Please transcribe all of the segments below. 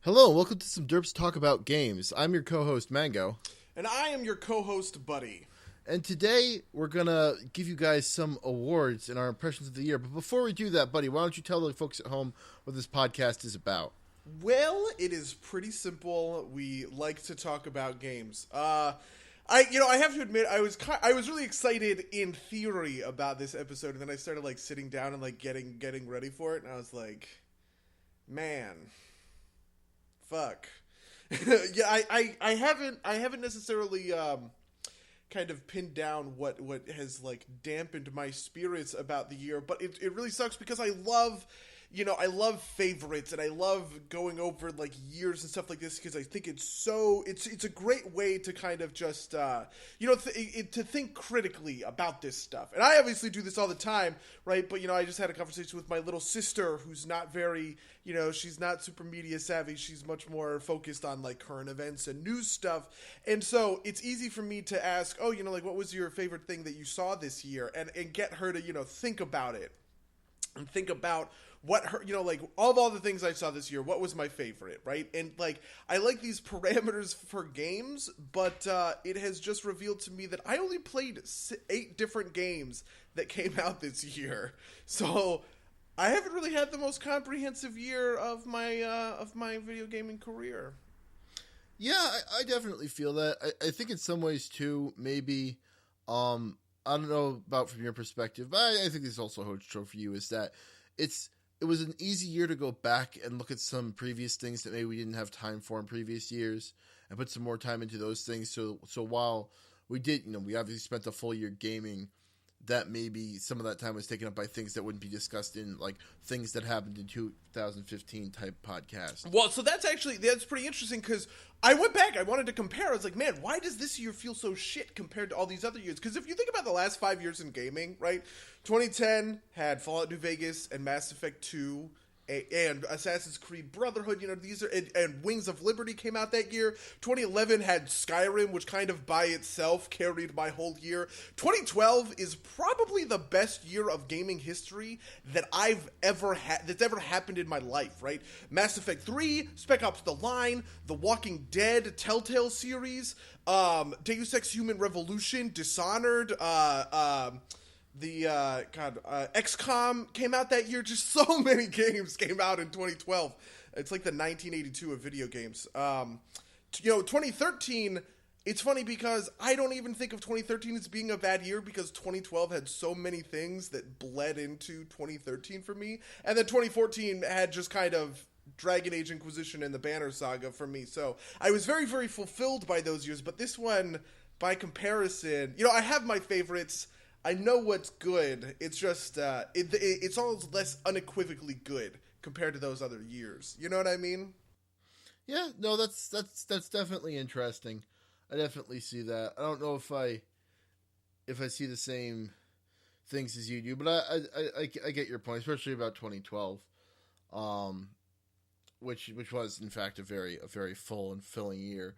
Hello, and welcome to some Derps Talk About Games. I'm your co-host, Mango. And I am your co-host, Buddy. And today, we're going to give you guys some awards and our impressions of the year. But before we do that, Buddy, why don't you tell the folks at home what this podcast is about? Well, it is pretty simple. We like to talk about games. I have to admit, I was really excited in theory about this episode, and then I started sitting down and getting ready for it, and I was like, man, fuck. Yeah, I haven't necessarily kind of pinned down what has dampened my spirits about the year, but it really sucks because I love favorites, and I love going over years and stuff like this because I think it's a great way to kind of just to think critically about this stuff. And I obviously do this all the time, right? But I just had a conversation with my little sister who's not very, she's not super media savvy. She's much more focused on current events and news stuff. And so it's easy for me to ask, what was your favorite thing that you saw this year, and get her to think about it and think about what her, of all the things I saw this year, what was my favorite, right? And I like these parameters for games, but it has just revealed to me that I only played 8 different games that came out this year. So I haven't really had the most comprehensive year of my video gaming career. Yeah, I definitely feel that. I think in some ways too, maybe, I don't know about from your perspective, but I think this also holds true for you, is that it was an easy year to go back and look at some previous things that maybe we didn't have time for in previous years and put some more time into those things. So while we did, we obviously spent a full year gaming, that maybe some of that time was taken up by things that wouldn't be discussed in things that happened in 2015 type podcast. Well, so that's pretty interesting because I went back, I wanted to compare. I was like, man, why does this year feel so shit compared to all these other years? Because if you think about the last 5 years in gaming, right? 2010 had Fallout New Vegas and Mass Effect 2 and Assassin's Creed Brotherhood, these are, and Wings of Liberty came out that year. 2011 had Skyrim, which kind of by itself carried my whole year. 2012 is probably the best year of gaming history that I've ever had, that's ever happened in my life, right? Mass Effect 3, Spec Ops The Line, The Walking Dead Telltale series, Deus Ex Human Revolution, Dishonored, XCOM came out that year. Just so many games came out in 2012. It's like the 1982 of video games. 2013, it's funny because I don't even think of 2013 as being a bad year because 2012 had so many things that bled into 2013 for me. And then 2014 had just kind of Dragon Age Inquisition and the Banner Saga for me. So I was very, very fulfilled by those years. But this one, by comparison, I have my favorites. I know what's good. It's just it's all less unequivocally good compared to those other years. You know what I mean? Yeah, no, that's definitely interesting. I definitely see that. I don't know if I see the same things as you do, but I get your point, especially about 2012, which was in fact a very full and filling year.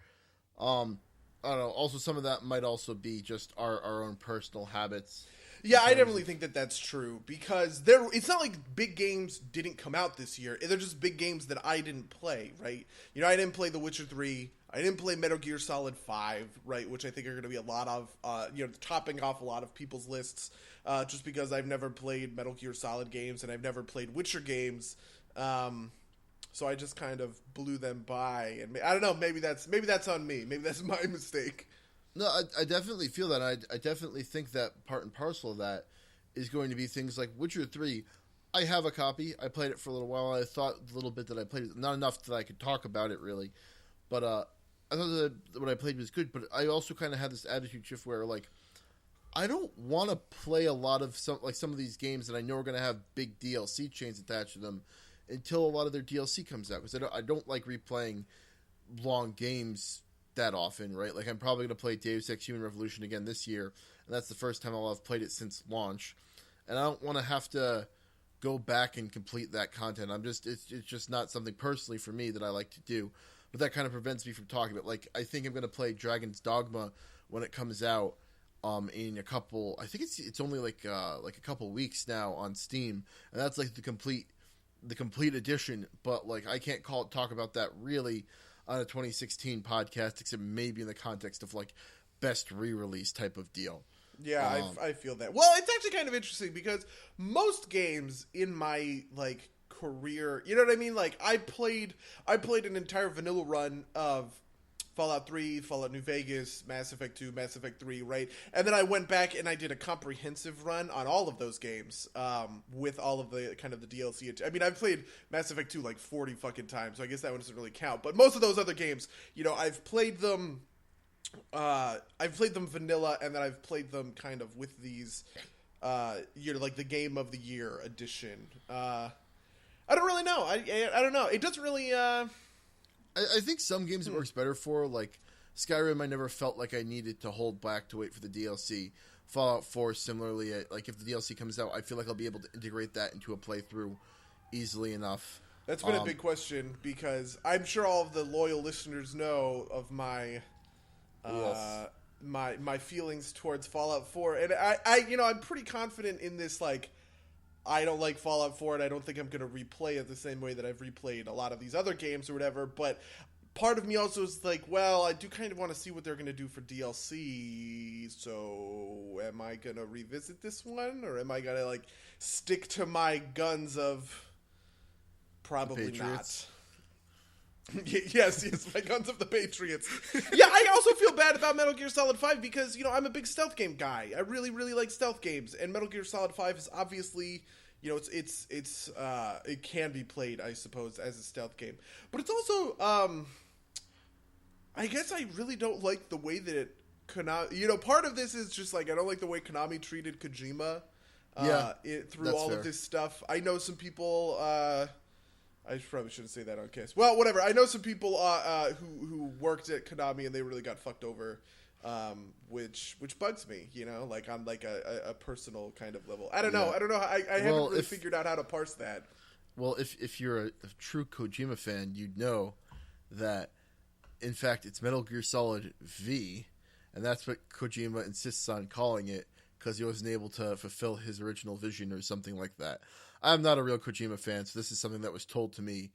I don't know. Also, some of that might also be just our own personal habits. Yeah, I definitely think that that's true because it's not like big games didn't come out this year. They're just big games that I didn't play, right? I didn't play The Witcher 3. I didn't play Metal Gear Solid 5, right? Which I think are going to be a lot of, topping off a lot of people's lists just because I've never played Metal Gear Solid games and I've never played Witcher games. So I just kind of blew them by, and I don't know. Maybe that's on me. Maybe that's my mistake. No, I definitely feel that. I definitely think that part and parcel of that is going to be things like Witcher 3. I have a copy. I played it for a little while. I thought a little bit that I played it, not enough that I could talk about it really, but I thought that what I played was good. But I also kind of had this attitude shift where I don't want to play a lot of some of these games that I know are going to have big DLC chains attached to them until a lot of their DLC comes out, because I don't like replaying long games that often, right? I'm probably going to play Deus Ex Human Revolution again this year, and that's the first time I'll have played it since launch, and I don't want to have to go back and complete that content. It's just not something personally for me that I like to do, but that kind of prevents me from talking about I think I'm going to play Dragon's Dogma when it comes out in a couple, I think it's only a couple weeks now on Steam, and that's the complete the complete edition, but like I can't talk about that really on a 2016 podcast, except maybe in the context of like best re-release type of deal. Yeah, I feel that. Well, it's actually kind of interesting because most games in my like career, you know what I mean? Like I played an entire vanilla run of Fallout 3, Fallout New Vegas, Mass Effect 2, Mass Effect 3, right? And then I went back and I did a comprehensive run on all of those games with all of the kind of the DLC. I mean, I've played Mass Effect 2 like 40 fucking times, so I guess that one doesn't really count. But most of those other games, you know, I've played them vanilla, and then I've played them kind of with these, you know, like the Game of the Year edition. I don't really know. I don't know. It doesn't really. I think some games it works better for. Like Skyrim, I never felt like I needed to hold back to wait for the DLC. Fallout 4, similarly, like if the DLC comes out, I feel like I'll be able to integrate that into a playthrough easily enough. That's been a big question because I'm sure all of the loyal listeners know of my. Yes. My feelings towards Fallout 4, and I you know, I'm pretty confident in this. Like, I don't like Fallout 4, and I don't think I'm going to replay it the same way that I've replayed a lot of these other games or whatever. But part of me also is like, well, I do kind of want to see what they're going to do for DLC. So, am I going to revisit this one, or am I going to like stick to my guns of probably not? Yes, my guns of the Patriots. Yeah, I also feel bad about Metal Gear Solid 5 because, you know, I'm a big stealth game guy. I really, really like stealth games, and Metal Gear Solid 5 is obviously, you know, it can be played, I suppose, as a stealth game. But it's also, I guess I really don't like the way that Konami, you know, part of this is just like, I don't like the way Konami treated Kojima through all of this stuff. I know some people, I probably shouldn't say that on case. Well, whatever. I know some people who worked at Konami and they really got fucked over, which bugs me. You know, like on like a personal kind of level. I don't know. I haven't really figured out how to parse that. Well, if you're a true Kojima fan, you'd know that in fact it's Metal Gear Solid V, and that's what Kojima insists on calling it because he wasn't able to fulfill his original vision or something like that. I'm not a real Kojima fan, so this is something that was told to me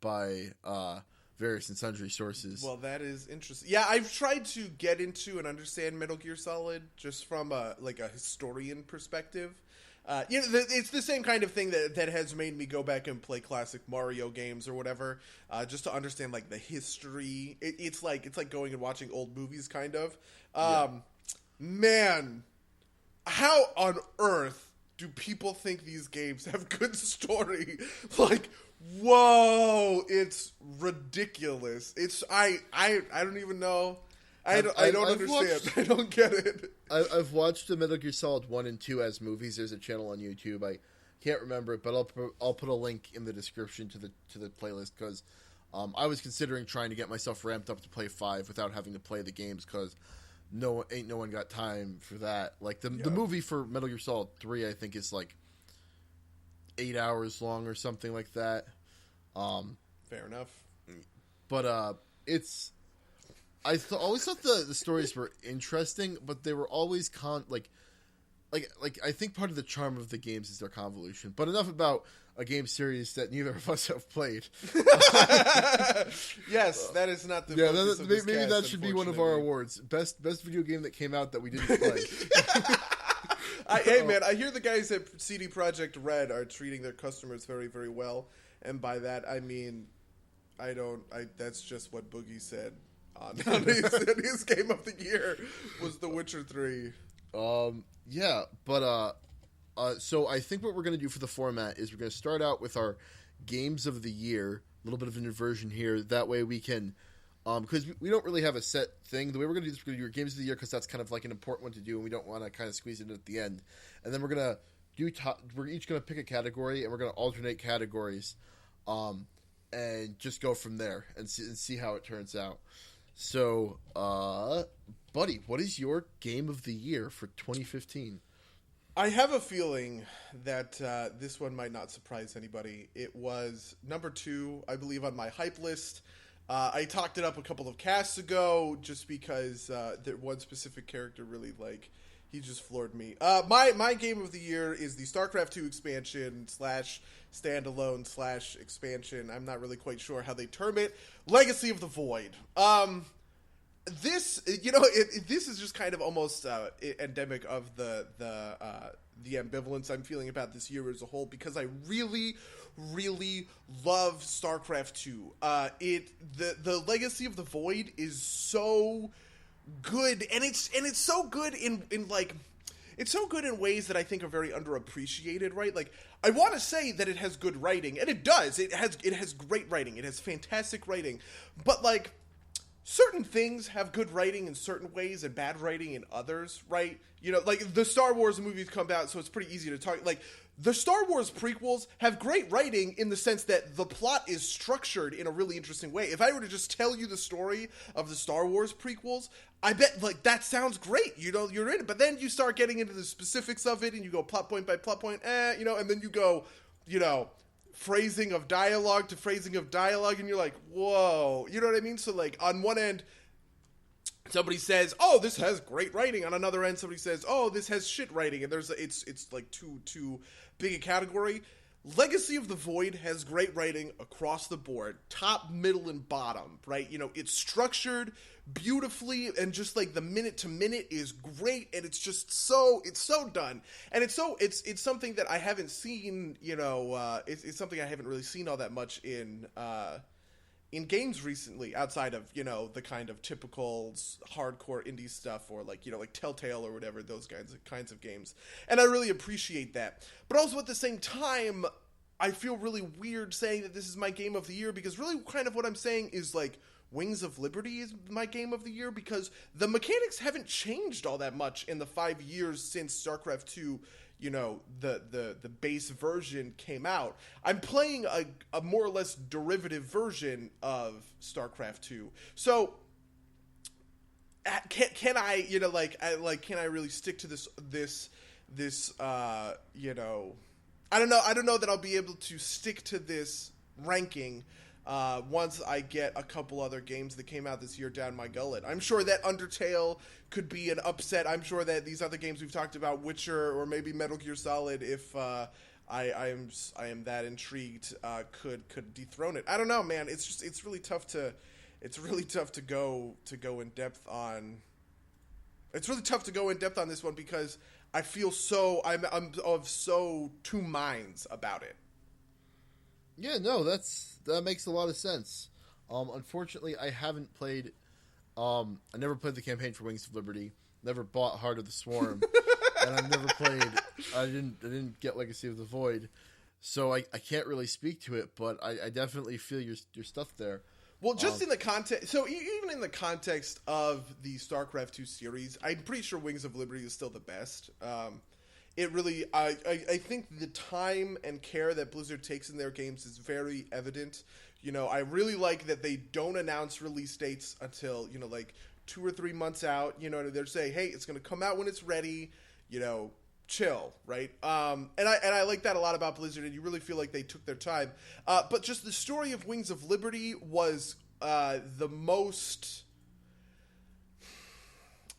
by various and sundry sources. Well, that is interesting. Yeah, I've tried to get into and understand Metal Gear Solid just from a historian perspective. You know, it's the same kind of thing that has made me go back and play classic Mario games or whatever, just to understand like the history. It's like going and watching old movies, kind of. Man, how on earth do people think these games have good story? Like, whoa, it's ridiculous. It's I don't even know. I don't understand. I don't get it. I've watched the Metal Gear Solid 1 and 2 as movies. There's a channel on YouTube. I can't remember it, but I'll put a link in the description to the playlist because I was considering trying to get myself ramped up to play 5 without having to play the games because no one got time for that. Like the movie for Metal Gear Solid 3, I think is like 8 hours long or something like that. Fair enough. But it's I always thought the stories were interesting, but they were always like I think part of the charm of the games is their convolution. But enough about a game series that neither of us have played. Yes, that is not the focus of this maybe cast, that should be one of our awards. Best video game that came out that we didn't play. Hey man, I hear the guys at CD Projekt Red are treating their customers very, very well, and by that I mean that's just what Boogie said on his Game of the Year was The Witcher 3. Yeah, but so I think what we're going to do for the format is we're going to start out with our games of the year, a little bit of an inversion here. That way we can, because we don't really have a set thing. The way we're going to do this, we're going to do our games of the year because that's kind of like an important one to do, and we don't want to kind of squeeze it in at the end. And then we're going to we're each going to pick a category, and we're going to alternate categories, and just go from there and see how it turns out. So, buddy, what is your game of the year for 2015? I have a feeling that this one might not surprise anybody. It was number 2, I believe, on my hype list. I talked it up a couple of casts ago just because one specific character really, like, He just floored me. My game of the year is the StarCraft 2 expansion / standalone / expansion. I'm not really quite sure how they term it. Legacy of the Void. This, this is just kind of almost endemic of the ambivalence I'm feeling about this year as a whole, because I really, really love StarCraft 2. The Legacy of the Void is so good, and it's so good in like, it's so good in ways that I think are very underappreciated, right? Like, I want to say that it has good writing, and it does. It has great writing. It has fantastic writing. But, like, certain things have good writing in certain ways and bad writing in others, right? Like, the Star Wars movies come out, so it's pretty easy to talk. Like, the Star Wars prequels have great writing in the sense that the plot is structured in a really interesting way. If I were to just tell you the story of the Star Wars prequels, I bet, like, that sounds great. You're in it. But then you start getting into the specifics of it, and you go plot point by plot point, and then you go, phrasing of dialogue to phrasing of dialogue, and you're like, whoa. You know what I mean? So, like, on one end, somebody says, oh, this has great writing. On another end, somebody says, oh, this has shit writing. And it's like too big a category. Legacy of the Void has great writing across the board, top, middle, and bottom, right? It's structured beautifully, and just like the minute to minute is great, and it's just so done, and it's something that I haven't seen. It's something I haven't really seen all that much in games recently, outside of the kind of typical hardcore indie stuff, or like Telltale or whatever, those kinds of games, and I really appreciate that. But also at the same time, I feel really weird saying that this is my game of the year, because really kind of what I'm saying is like Wings of Liberty is my game of the year, because the mechanics haven't changed all that much in the 5 years since StarCraft 2, the base version came out. I'm playing a more or less derivative version of StarCraft 2. So can I, can I really stick to this I don't know that I'll be able to stick to this ranking once I get a couple other games that came out this year down my gullet. I'm sure that Undertale could be an upset. I'm sure that these other games we've talked about, Witcher or maybe Metal Gear Solid, if I am that intrigued, could dethrone it. I don't know, man. It's really tough to go in depth on. It's really tough to go in depth on this one, because I feel I'm of so two minds about it. Yeah, no, that makes a lot of sense. Unfortunately, I haven't played. I never played the campaign for Wings of Liberty. Never bought Heart of the Swarm, and I've never played. I didn't get Legacy of the Void, so I can't really speak to it. But I definitely feel your stuff there. Well, just in the context, so even in the context of the StarCraft 2 series, I'm pretty sure Wings of Liberty is still the best. It really, I think the time and care that Blizzard takes in their games is very evident. I really like that they don't announce release dates until, like 2 or 3 months out. They're saying, hey, it's going to come out when it's ready, chill, right? And I like that a lot about Blizzard, and you really feel like they took their time. But just the story of Wings of Liberty was the most...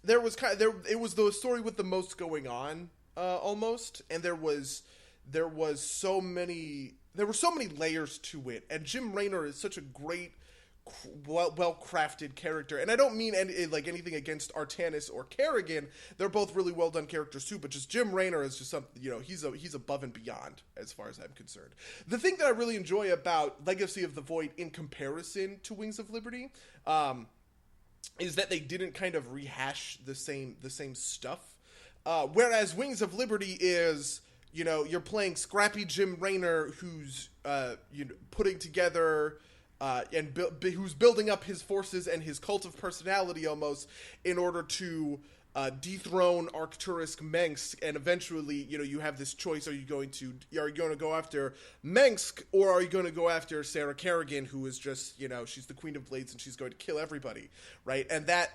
It was the story with the most going on. Almost, and there were so many layers to it, and Jim Raynor is such a great, well-crafted character, and I don't mean anything against Artanis or Kerrigan. They're both really well done characters too, but just Jim Raynor is just something, he's above and beyond as far as I'm concerned. The thing that I really enjoy about Legacy of the Void in comparison to Wings of Liberty is that they didn't kind of rehash the same stuff. Whereas Wings of Liberty is, you're playing scrappy Jim Raynor, who's putting together and who's building up his forces and his cult of personality almost in order to dethrone Arcturus Mengsk, and eventually, you have this choice: are you going to go after Mengsk, or are you going to go after Sarah Kerrigan, who is just, she's the Queen of Blades and she's going to kill everybody, right? And that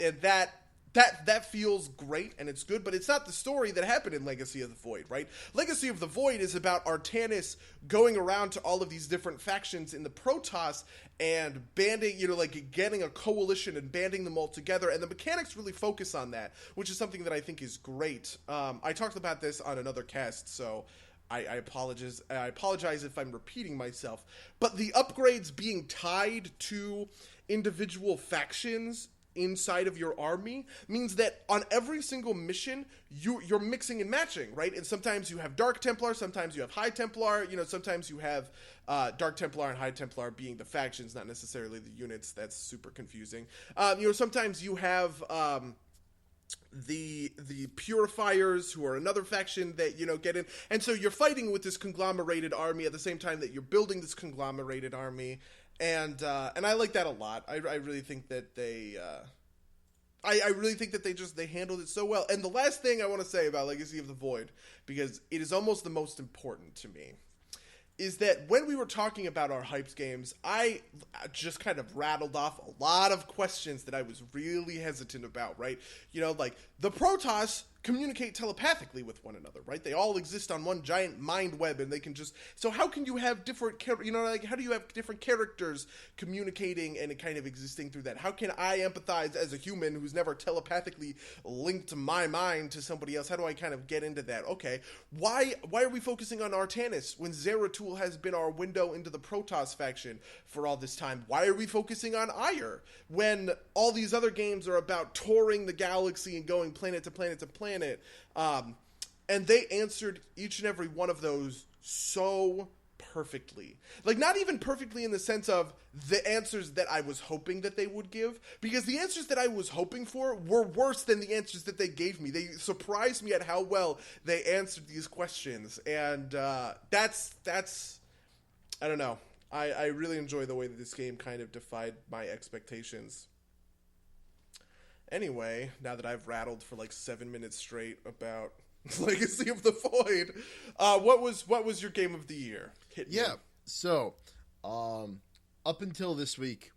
that feels great and it's good, but it's not the story that happened in Legacy of the Void, right? Legacy of the Void is about Artanis going around to all of these different factions in the Protoss and banding, like getting a coalition and banding them all together, and the mechanics really focus on that, which is something that I think is great. I talked about this on another cast, so I apologize if I'm repeating myself, but the upgrades being tied to individual factions inside of your army means that on every single mission you're mixing and matching, right? And sometimes you have Dark Templar, sometimes you have High Templar, sometimes you have Dark Templar and High Templar being the factions, not necessarily the units. That's super confusing. Sometimes you have the Purifiers, who are another faction that get in, and so you're fighting with this conglomerated army at the same time that you're building this conglomerated army. And I like that a lot. I really think that they they handled it so well. And the last thing I want to say about Legacy of the Void, because it is almost the most important to me, is that when we were talking about our hypes games, I just kind of rattled off a lot of questions that I was really hesitant about, right? Like the Protoss communicate telepathically with one another, right? They all exist on one giant mind web, and they can just... So how can you have different... how do you have different characters communicating and kind of existing through that? How can I empathize as a human who's never telepathically linked my mind to somebody else? How do I kind of get into that? Okay, why are we focusing on Artanis when Zeratul has been our window into the Protoss faction for all this time? Why are we focusing on Ire when all these other games are about touring the galaxy and going planet to planet to planet? And they answered each and every one of those so perfectly. Like, not even perfectly in the sense of the answers that I was hoping that they would give, because the answers that I was hoping for were worse than the answers that they gave me. They surprised me at how well they answered these questions, and that's I don't know. I really enjoy the way that this game kind of defied my expectations. Anyway, now that I've rattled for like 7 minutes straight about Legacy of the Void, what was your game of the year? Hit me. Yeah, so up until this week,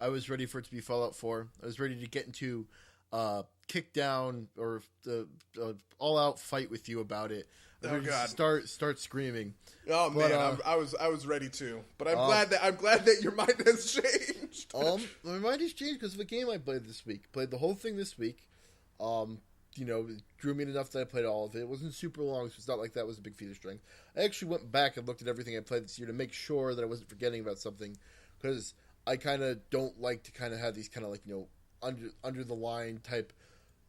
I was ready for it to be Fallout 4. I was ready to get into kick down or the all-out fight with you about it. Oh God! Start screaming. Oh man, I was ready to, but I'm glad that your mind has changed. My mind has changed because of a game I played this week. Played the whole thing this week. It drew me enough that I played all of it. It wasn't super long, so it's not like that was a big feat of strength. I actually went back and looked at everything I played this year to make sure that I wasn't forgetting about something, because I kind of don't like to kind of have these kind of like under the line type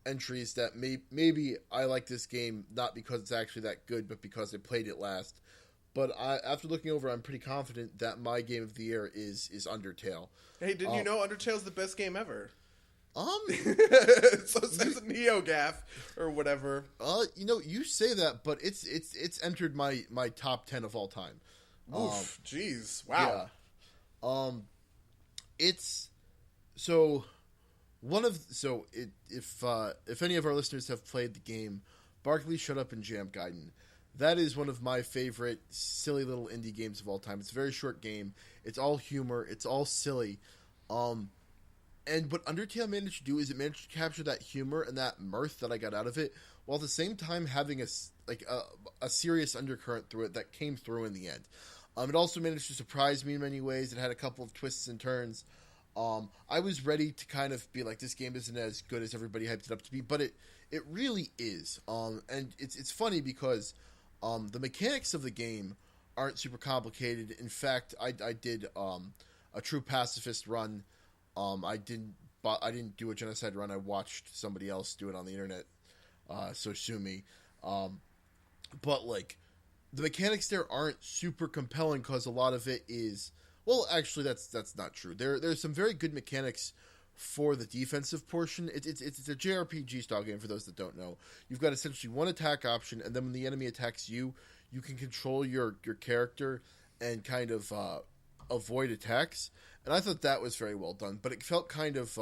entries that maybe I like this game not because it's actually that good, but because I played it last. But after looking over, I'm pretty confident that my game of the year is Undertale. Hey, didn't you know Undertale's the best game ever? So says NeoGaf or whatever. You say that, but it's entered my top 10 of all time. Oof, jeez, wow. Yeah. It's so. If any of our listeners have played the game, Barkley Shut Up and Jam Gaiden, that is one of my favorite silly little indie games of all time. It's a very short game. It's all humor. It's all silly. And what Undertale managed to do is it managed to capture that humor and that mirth that I got out of it, while at the same time having a serious undercurrent through it that came through in the end. It also managed to surprise me in many ways. It had a couple of twists and turns. I was ready to kind of be like, this game isn't as good as everybody hyped it up to be, but it really is. And it's funny because the mechanics of the game aren't super complicated. In fact, I did a true pacifist run. I didn't do a genocide run. I watched somebody else do it on the internet, so sue me. But like, the mechanics there aren't super compelling because a lot of it is... Well, actually, that's not true. There's some very good mechanics for the defensive portion. It's a JRPG style game, for those that don't know. You've got essentially one attack option, and then when the enemy attacks you, you can control your character and kind of avoid attacks. And I thought that was very well done, but it felt kind of...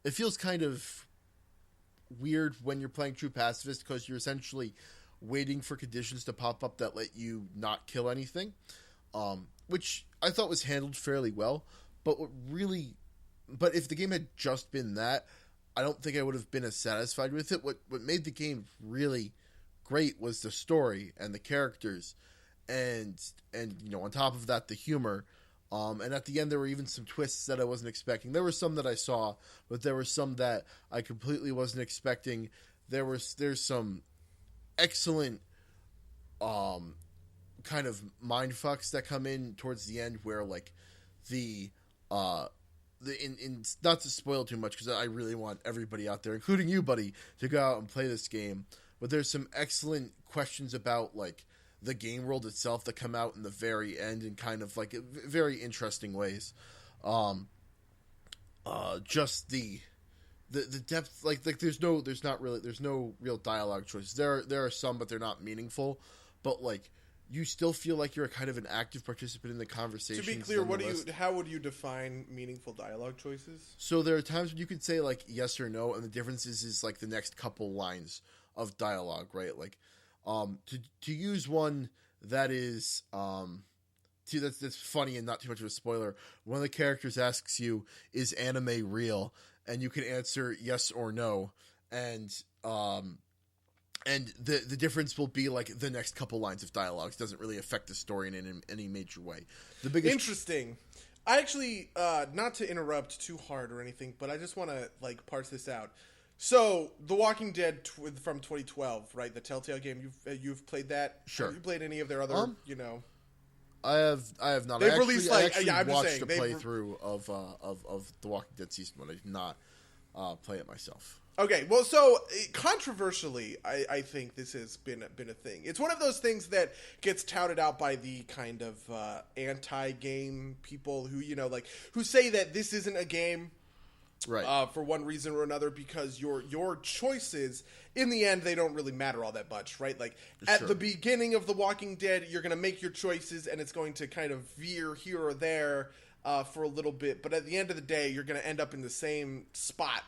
it feels kind of weird when you're playing True Pacifist because you're essentially waiting for conditions to pop up that let you not kill anything. Which I thought was handled fairly well, but if the game had just been that, I don't think I would have been as satisfied with it. What made the game really great was the story and the characters, and on top of that, the humor. And at the end, there were even some twists that I wasn't expecting. There were some that I saw, but there were some that I completely wasn't expecting. There's some excellent kind of mind fucks that come in towards the end, where like in not to spoil too much, because I really want everybody out there, including you, buddy, to go out and play this game. But there's some excellent questions about like the game world itself that come out in the very end in kind of like very interesting ways. Just the depth, like there's no real dialogue choices. There are some, but they're not meaningful. But like you still feel like you're a kind of an active participant in the conversation. To be clear, how would you define meaningful dialogue choices? So there are times when you could say like yes or no, and the difference is like the next couple lines of dialogue, right? Like to use one that is that's funny and not too much of a spoiler. One of the characters asks you, "Is anime real?" and you can answer yes or no, and the difference will be like the next couple lines of dialogue. It doesn't really affect the story in any major way. The biggest Interesting. I actually not to interrupt too hard or anything, but I just want to like parse this out. So, The Walking Dead from 2012, right? The Telltale game. You've played that? Sure. Have you played any of their other, I have not. They've released like I watched a playthrough of The Walking Dead season 1. I did not play it myself. Okay, well, so controversially, I think this has been a thing. It's one of those things that gets touted out by the kind of anti-game people who who say that this isn't a game. Right. For one reason or another, because your choices, in the end, they don't really matter all that much, right? Like, at the beginning of The Walking Dead, you're going to make your choices, and it's going to kind of veer here or there for a little bit. But at the end of the day, you're going to end up in the same spot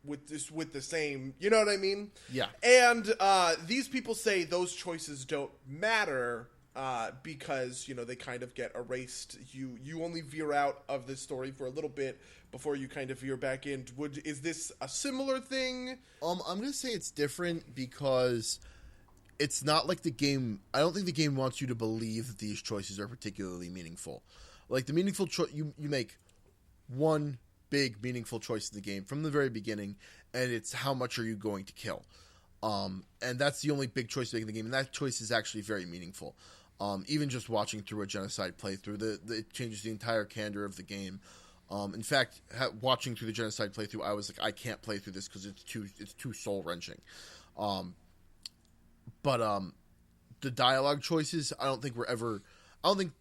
with the same, you know what I mean? Yeah. And these people say those choices don't matter because, they kind of get erased. You only veer out of the story for a little bit before you kind of veer back in. Is this a similar thing? I'm going to say it's different because it's not like the game. I don't think the game wants you to believe that these choices are particularly meaningful. Like the meaningful choice, you make one big meaningful choice in the game from the very beginning, and it's how much are you going to kill. And that's the only big choice to make in the game, and that choice is actually very meaningful. Even just watching through a genocide playthrough, it changes the entire candor of the game. In fact, watching through the genocide playthrough, I was like, I can't play through this because it's too soul wrenching. But the dialogue choices, I don't think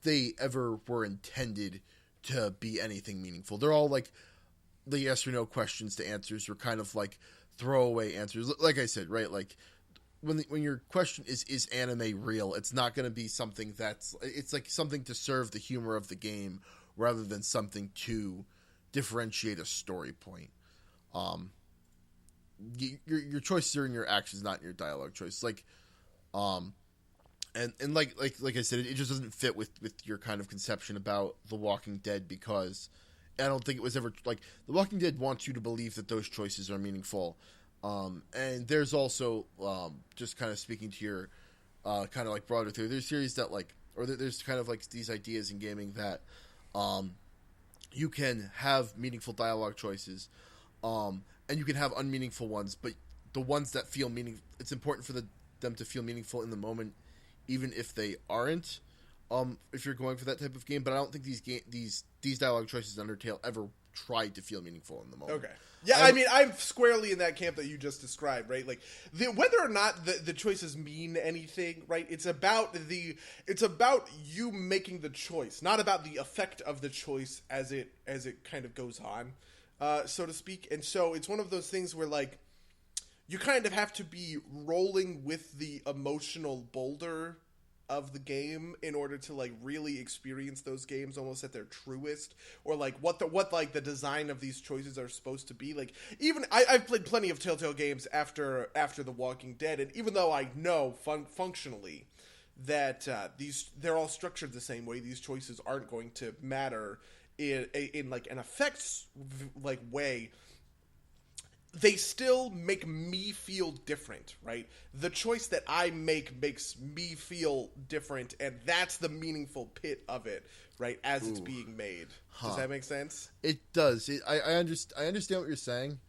they ever were intended to be anything meaningful. They're all like the yes or no questions to answers, or kind of like throwaway answers. Like I said, right? Like when your question is anime real, it's not going to be something it's like something to serve the humor of the game rather than something to differentiate a story point. Your choices are in your actions, not in your dialogue choice. Like, and like I said, it just doesn't fit with your kind of conception about The Walking Dead, because I don't think it was ever like The Walking Dead wants you to believe that those choices are meaningful. And there's also just kind of speaking to your kind of like broader theory. There's series that there's kind of like these ideas in gaming that you can have meaningful dialogue choices, and you can have unmeaningful ones, but the ones that feel it's important for them to feel meaningful in the moment, even if they aren't. If you're going for that type of game, but I don't think these dialogue choices in Undertale ever tried to feel meaningful in the moment. Okay. Yeah, I mean, I'm squarely in that camp that you just described, right? Like, whether or not the choices mean anything, right? It's about you making the choice, not about the effect of the choice as it kind of goes on, so to speak. And so it's one of those things where, like, you kind of have to be rolling with the emotional boulder of the game in order to like really experience those games almost at their truest, or like what the design of these choices are supposed to be. Like, even I've played plenty of Telltale games after The Walking Dead, and even though I know functionally that they're all structured the same way, these choices aren't going to matter in like an effects like way. they still make me feel different, right? The choice that I make makes me feel different, and that's the meaningful pit of it, right? As it's being made. Does that make sense? It does. I understand what you're saying.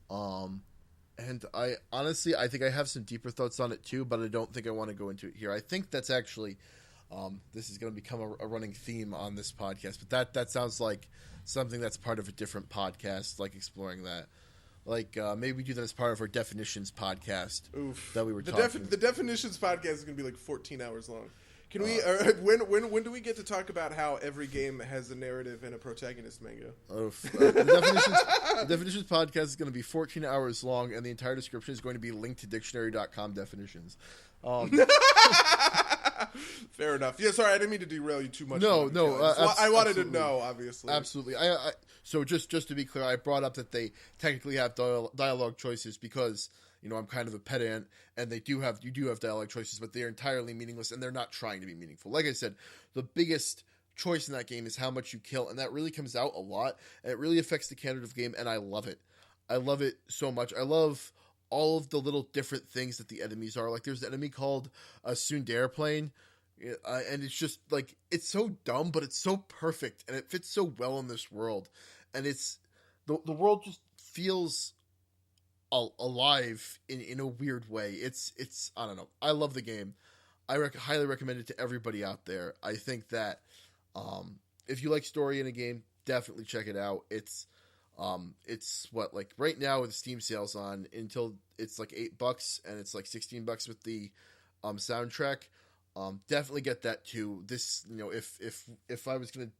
And I honestly, I think I have some deeper thoughts on it too, but I don't think I want to go into it here. I think that's actually, this is going to become a running theme on this podcast, but that sounds like something that's part of a different podcast, like exploring that. Like, maybe we do that as part of our definitions podcast. Oof. That we were talking. The definitions podcast is going to be like 14 hours long. Can we? When do we get to talk about how every game has a narrative and a protagonist, Mango? The definitions podcast is going to be 14 hours long, and the entire description is going to be linked to dictionary.com definitions. Fair enough. Yeah, sorry, I didn't mean to derail you too much. No. I wanted to know, obviously. Absolutely. So just to be clear, I brought up that they technically have dialogue choices because, you know, I'm kind of a pedant, and you do have dialogue choices, but they're entirely meaningless, and they're not trying to be meaningful. Like I said, the biggest choice in that game is how much you kill, and that really comes out a lot, and it really affects the narrative game, and I love it. I love it so much. I love all of the little different things that the enemies are. Like, there's an enemy called a Tsundere plane, and it's just, like, it's so dumb, but it's so perfect, and it fits so well in this world, and it's, the world just feels alive in a weird way. It's I don't know. I love the game. I highly recommend it to everybody out there. I think that if you like story in a game, definitely check it out. It's what, like, right now with the Steam sales on until it's like $8 and it's like $16 with the soundtrack. Definitely get that too. This, you know, if I was gonna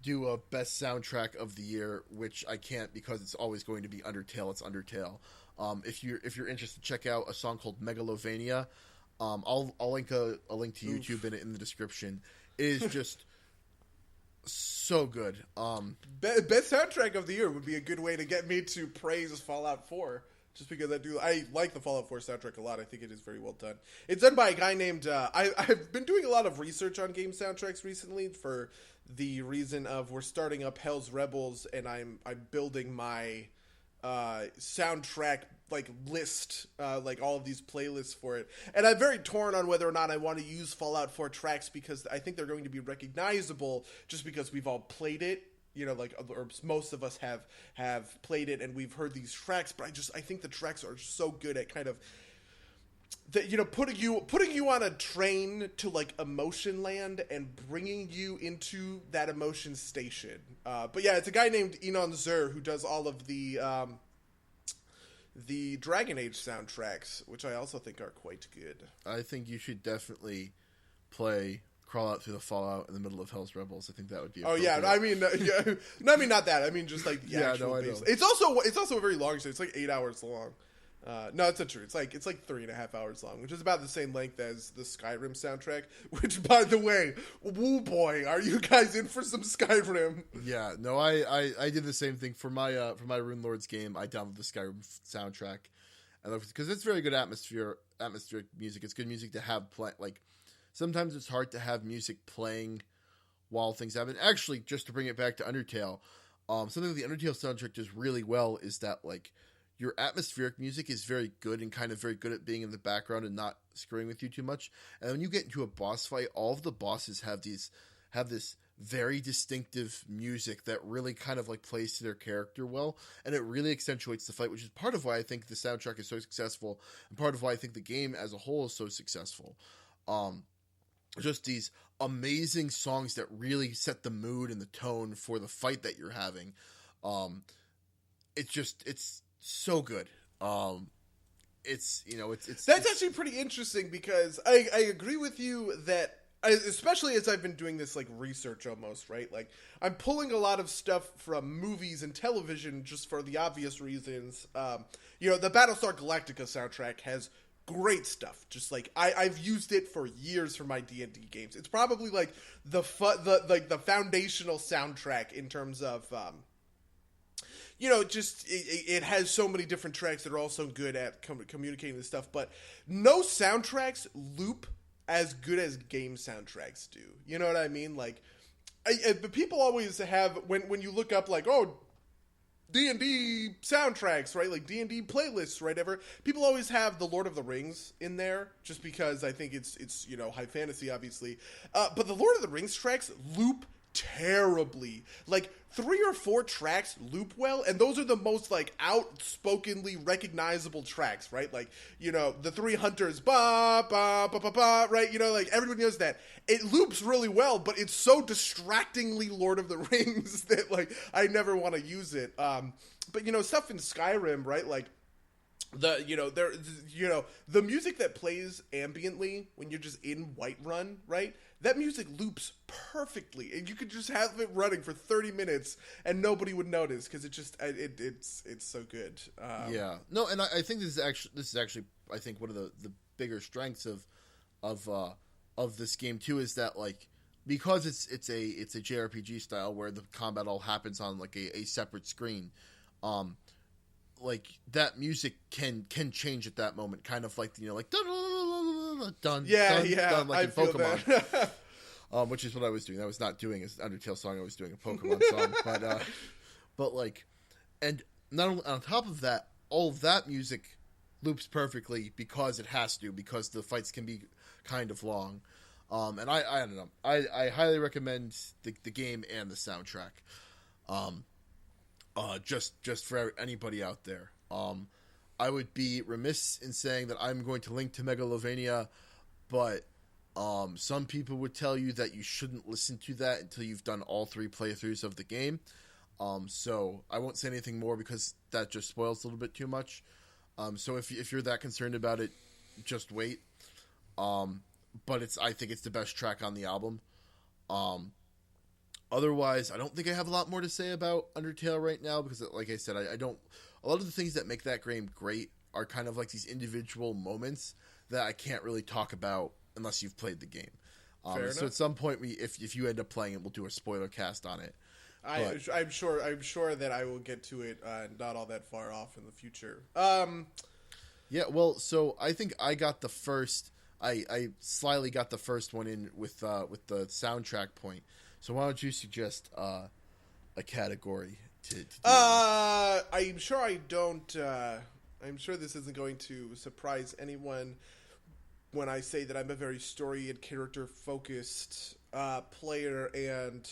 do a best soundtrack of the year, which I can't because it's always going to be Undertale. It's Undertale. If you're interested, check out a song called Megalovania. I'll link a link to YouTube in the description. It is just so good. Best soundtrack of the year would be a good way to get me to praise Fallout 4. Just because I like the Fallout 4 soundtrack a lot. I think it is very well done. It's done by a guy named, I've been doing a lot of research on game soundtracks recently for the reason of we're starting up Hell's Rebels, and I'm building my soundtrack like list, like all of these playlists for it. And I'm very torn on whether or not I want to use Fallout 4 tracks because I think they're going to be recognizable just because we've all played it. You know, like, or most of us have played it and we've heard these tracks, but I think the tracks are so good at kind of, that, you know, putting you on a train to like emotion land and bringing you into that emotion station. But yeah, it's a guy named Enon Zur who does all of the Dragon Age soundtracks, which I also think are quite good. I think you should definitely play Crawl Out Through the Fallout in the middle of Hell's Rebels. I think that would be appropriate. I mean, yeah, no, I mean, not that. I mean, just like the actual base. It's also a very long show. It's like 8 hours long. No, it's not true. It's like 3.5 hours long, which is about the same length as the Skyrim soundtrack. Which, by the way, woo boy, are you guys in for some Skyrim? Yeah, no, I did the same thing for my Rune Lords game. I downloaded the Skyrim soundtrack, because it's very good atmospheric music. It's good music to have play. Like, sometimes it's hard to have music playing while things happen. Actually, just to bring it back to Undertale, something that the Undertale soundtrack does really well is that, like, your atmospheric music is very good and kind of very good at being in the background and not screwing with you too much. And when you get into a boss fight, all of the bosses have this very distinctive music that really kind of like plays to their character well, and it really accentuates the fight, which is part of why I think the soundtrack is so successful and part of why I think the game as a whole is so successful. Just these amazing songs that really set the mood and the tone for the fight that you're having. It's so good. It's That's actually pretty interesting because I agree with you that, especially as I've been doing this like research almost, right? Like, I'm pulling a lot of stuff from movies and television just for the obvious reasons. The Battlestar Galactica soundtrack has great stuff. Just like I've used it for years for my D&D games. It's probably like the foundational soundtrack in terms of it has so many different tracks that are also good at communicating this stuff, but no soundtracks loop as good as game soundtracks do. You know what I mean? Like, but people always have, when you look up like, oh, D&D soundtracks, right? Like D&D playlists, right? People always have the Lord of the Rings in there just because I think it's high fantasy, obviously. But the Lord of the Rings tracks loop terribly. Like 3 or 4 tracks loop well, and those are the most like outspokenly recognizable tracks, right? Like, the 3 hunters, ba ba ba ba ba, right? Like everybody knows that. It loops really well, but it's so distractingly Lord of the Rings that like I never want to use it. But stuff in Skyrim, right? Like the music that plays ambiently when you're just in Whiterun, right? That music loops perfectly, and you could just have it running for 30 minutes and nobody would notice because it's so good. Yeah, no, and I think this is actually I think one of the bigger strengths of this game too is that like because it's a JRPG style where the combat all happens on like a separate screen. Like that music can change at that moment, kind of like like dun dun dun like in Pokemon, which is what I was doing. I was not doing an Undertale song; I was doing a Pokemon song. But like, and not only, on top of that, all of that music loops perfectly because it has to, because the fights can be kind of long. And I don't know. I highly recommend the game and the soundtrack. Just for anybody out there. I would be remiss in saying that I'm going to link to Megalovania, but some people would tell you that you shouldn't listen to that until you've done all 3 playthroughs of the game. So I won't say anything more because that just spoils a little bit too much. So if you're that concerned about it, just wait. But I think it's the best track on the album. Otherwise, I don't think I have a lot more to say about Undertale right now because, like I said, I don't. A lot of the things that make that game great are kind of like these individual moments that I can't really talk about unless you've played the game. So at some point, if you end up playing it, we'll do a spoiler cast on it. I'm sure that I will get to it not all that far off in the future. Yeah, well, so I think I got the first. I slyly got the first one in with the soundtrack point. So why don't you suggest a category to do? I'm sure I don't. I'm sure this isn't going to surprise anyone when I say that I'm a very story and character focused player, and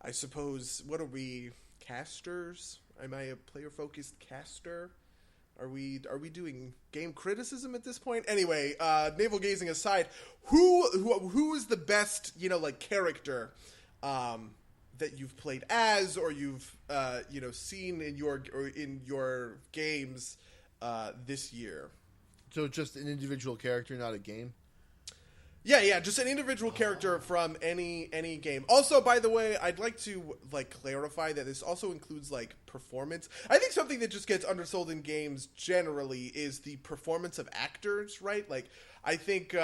I suppose what are we, casters? Am I a player focused caster? Are we doing game criticism at this point? Anyway, navel gazing aside, who is the best character that you've played as or you've seen in your games this year? So just an individual character, not a game? Yeah, just an individual character from any game. Also, by the way, I'd like to clarify that this also includes performance. I think something that just gets undersold in games generally is the performance of actors, right? I think there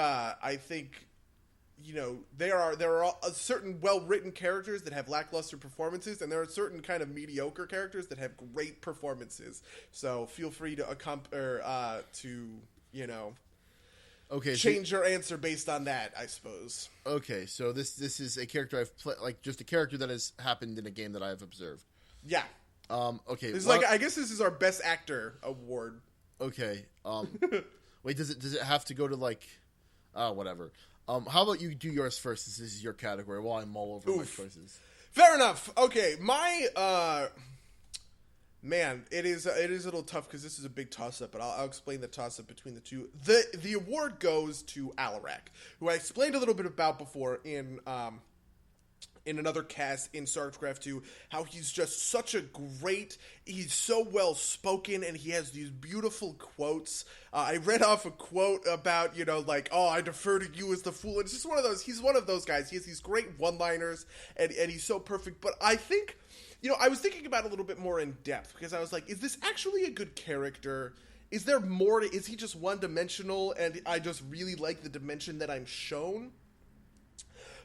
are certain well-written characters that have lackluster performances, and there are certain kind of mediocre characters that have great performances. So feel free to change your answer based on that, I suppose. Okay, so this is a character I've played, just a character that has happened in a game that I've observed. Yeah. Okay. This is I guess this is our best actor award. Okay. Wait, does it have to go to whatever. How about you do yours first? This is your category while I mull over my choices. Fair enough. Okay, my man, it is a little tough because this is a big toss-up, but I'll explain the toss-up between the two. The award goes to Alarak, who I explained a little bit about before in another cast in StarCraft 2, how he's just such a great, he's so well-spoken, and he has these beautiful quotes. I read off a quote about, oh, I defer to you as the fool. It's just one of those, he's one of those guys. He has these great one-liners, and he's so perfect. But I think, I was thinking about it a little bit more in depth, because I was like, is this actually a good character? Is there more to, is he just one-dimensional, and I just really like the dimension that I'm shown?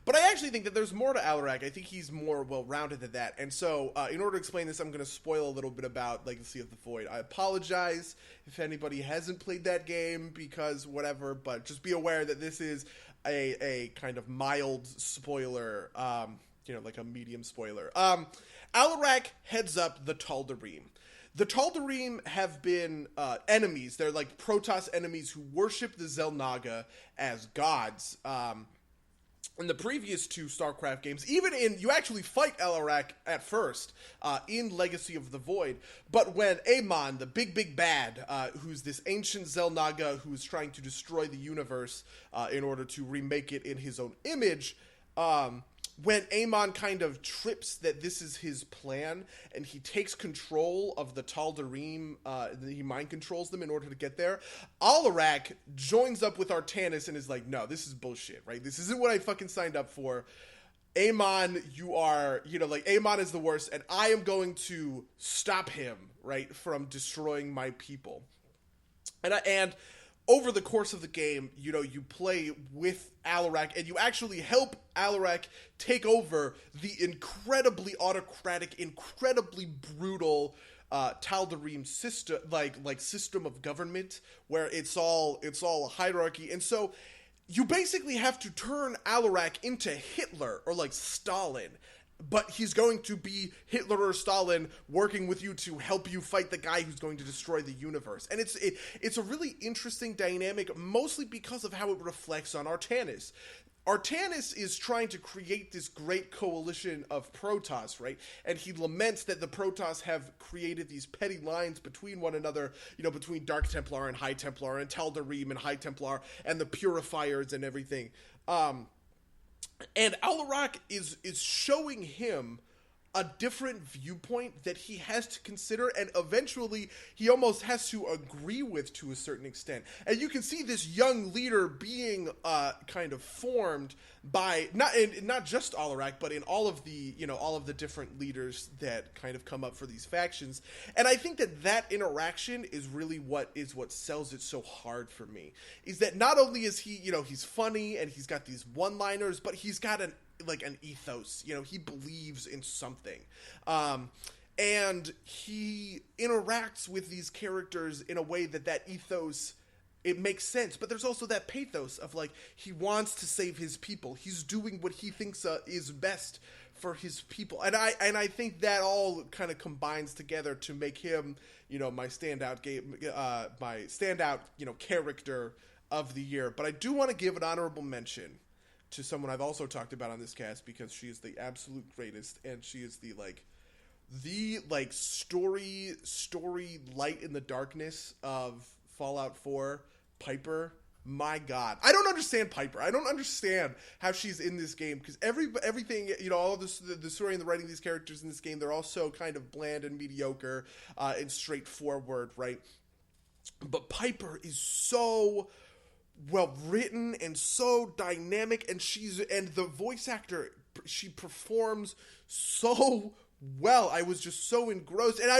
But I actually think that there's more to Alarak. I think he's more well-rounded than that. And so, in order to explain this, I'm going to spoil a little bit about Legacy of the Void. I apologize if anybody hasn't played that game, because whatever, but just be aware that this is a kind of mild spoiler, like a medium spoiler. Alarak heads up the Tal'Darim. The Tal'Darim have been enemies. They're like Protoss enemies who worship the Xel'Naga as gods. In the previous 2 StarCraft games, even in, you actually fight Alarak at first, in Legacy of the Void, but when Amon, the big bad, who's this ancient Xel'Naga who's trying to destroy the universe in order to remake it in his own image, when Amon kind of trips that this is his plan, and he takes control of the Tal'Darim, he mind controls them in order to get there, Alarak joins up with Artanis and is like, no, this is bullshit, right? This isn't what I fucking signed up for. Amon, you are, like, Amon is the worst, and I am going to stop him, right, from destroying my people. And over the course of the game, you play with Alarak, and you actually help Alarak take over the incredibly autocratic, incredibly brutal Tal'Darim system, like system of government, where it's all a hierarchy. And so you basically have to turn Alarak into Hitler or like Stalin. But he's going to be Hitler or Stalin working with you to help you fight the guy who's going to destroy the universe. And it's a really interesting dynamic, mostly because of how it reflects on Artanis. Artanis is trying to create this great coalition of Protoss, right? And he laments that the Protoss have created these petty lines between one another, between Dark Templar and High Templar, and Tal'Darim and High Templar, and the Purifiers and everything. And Alarak is showing him a different viewpoint that he has to consider, and eventually he almost has to agree with to a certain extent. And you can see this young leader being kind of formed by not just Alarak, but in all of the different leaders that kind of come up for these factions. And I think that interaction is really what sells it so hard for me. Is that not only is he, he's funny and he's got these one-liners, but he's got an ethos. He believes in something. And he interacts with these characters in a way that ethos, it makes sense. But there's also that pathos of, like, he wants to save his people. He's doing what he thinks is best for his people. And I think that all kind of combines together to make him, my standout character of the year. But I do want to give an honorable mention to someone I've also talked about on this cast, because she is the absolute greatest, and she is the story light in the darkness of Fallout 4, Piper. My God, I don't understand Piper. I don't understand how she's in this game, because everything, all of the story and the writing of these characters in this game, they're all so kind of bland and mediocre and straightforward, right? But Piper is so well written and so dynamic, and the voice actor, she performs so well. I was just so engrossed, and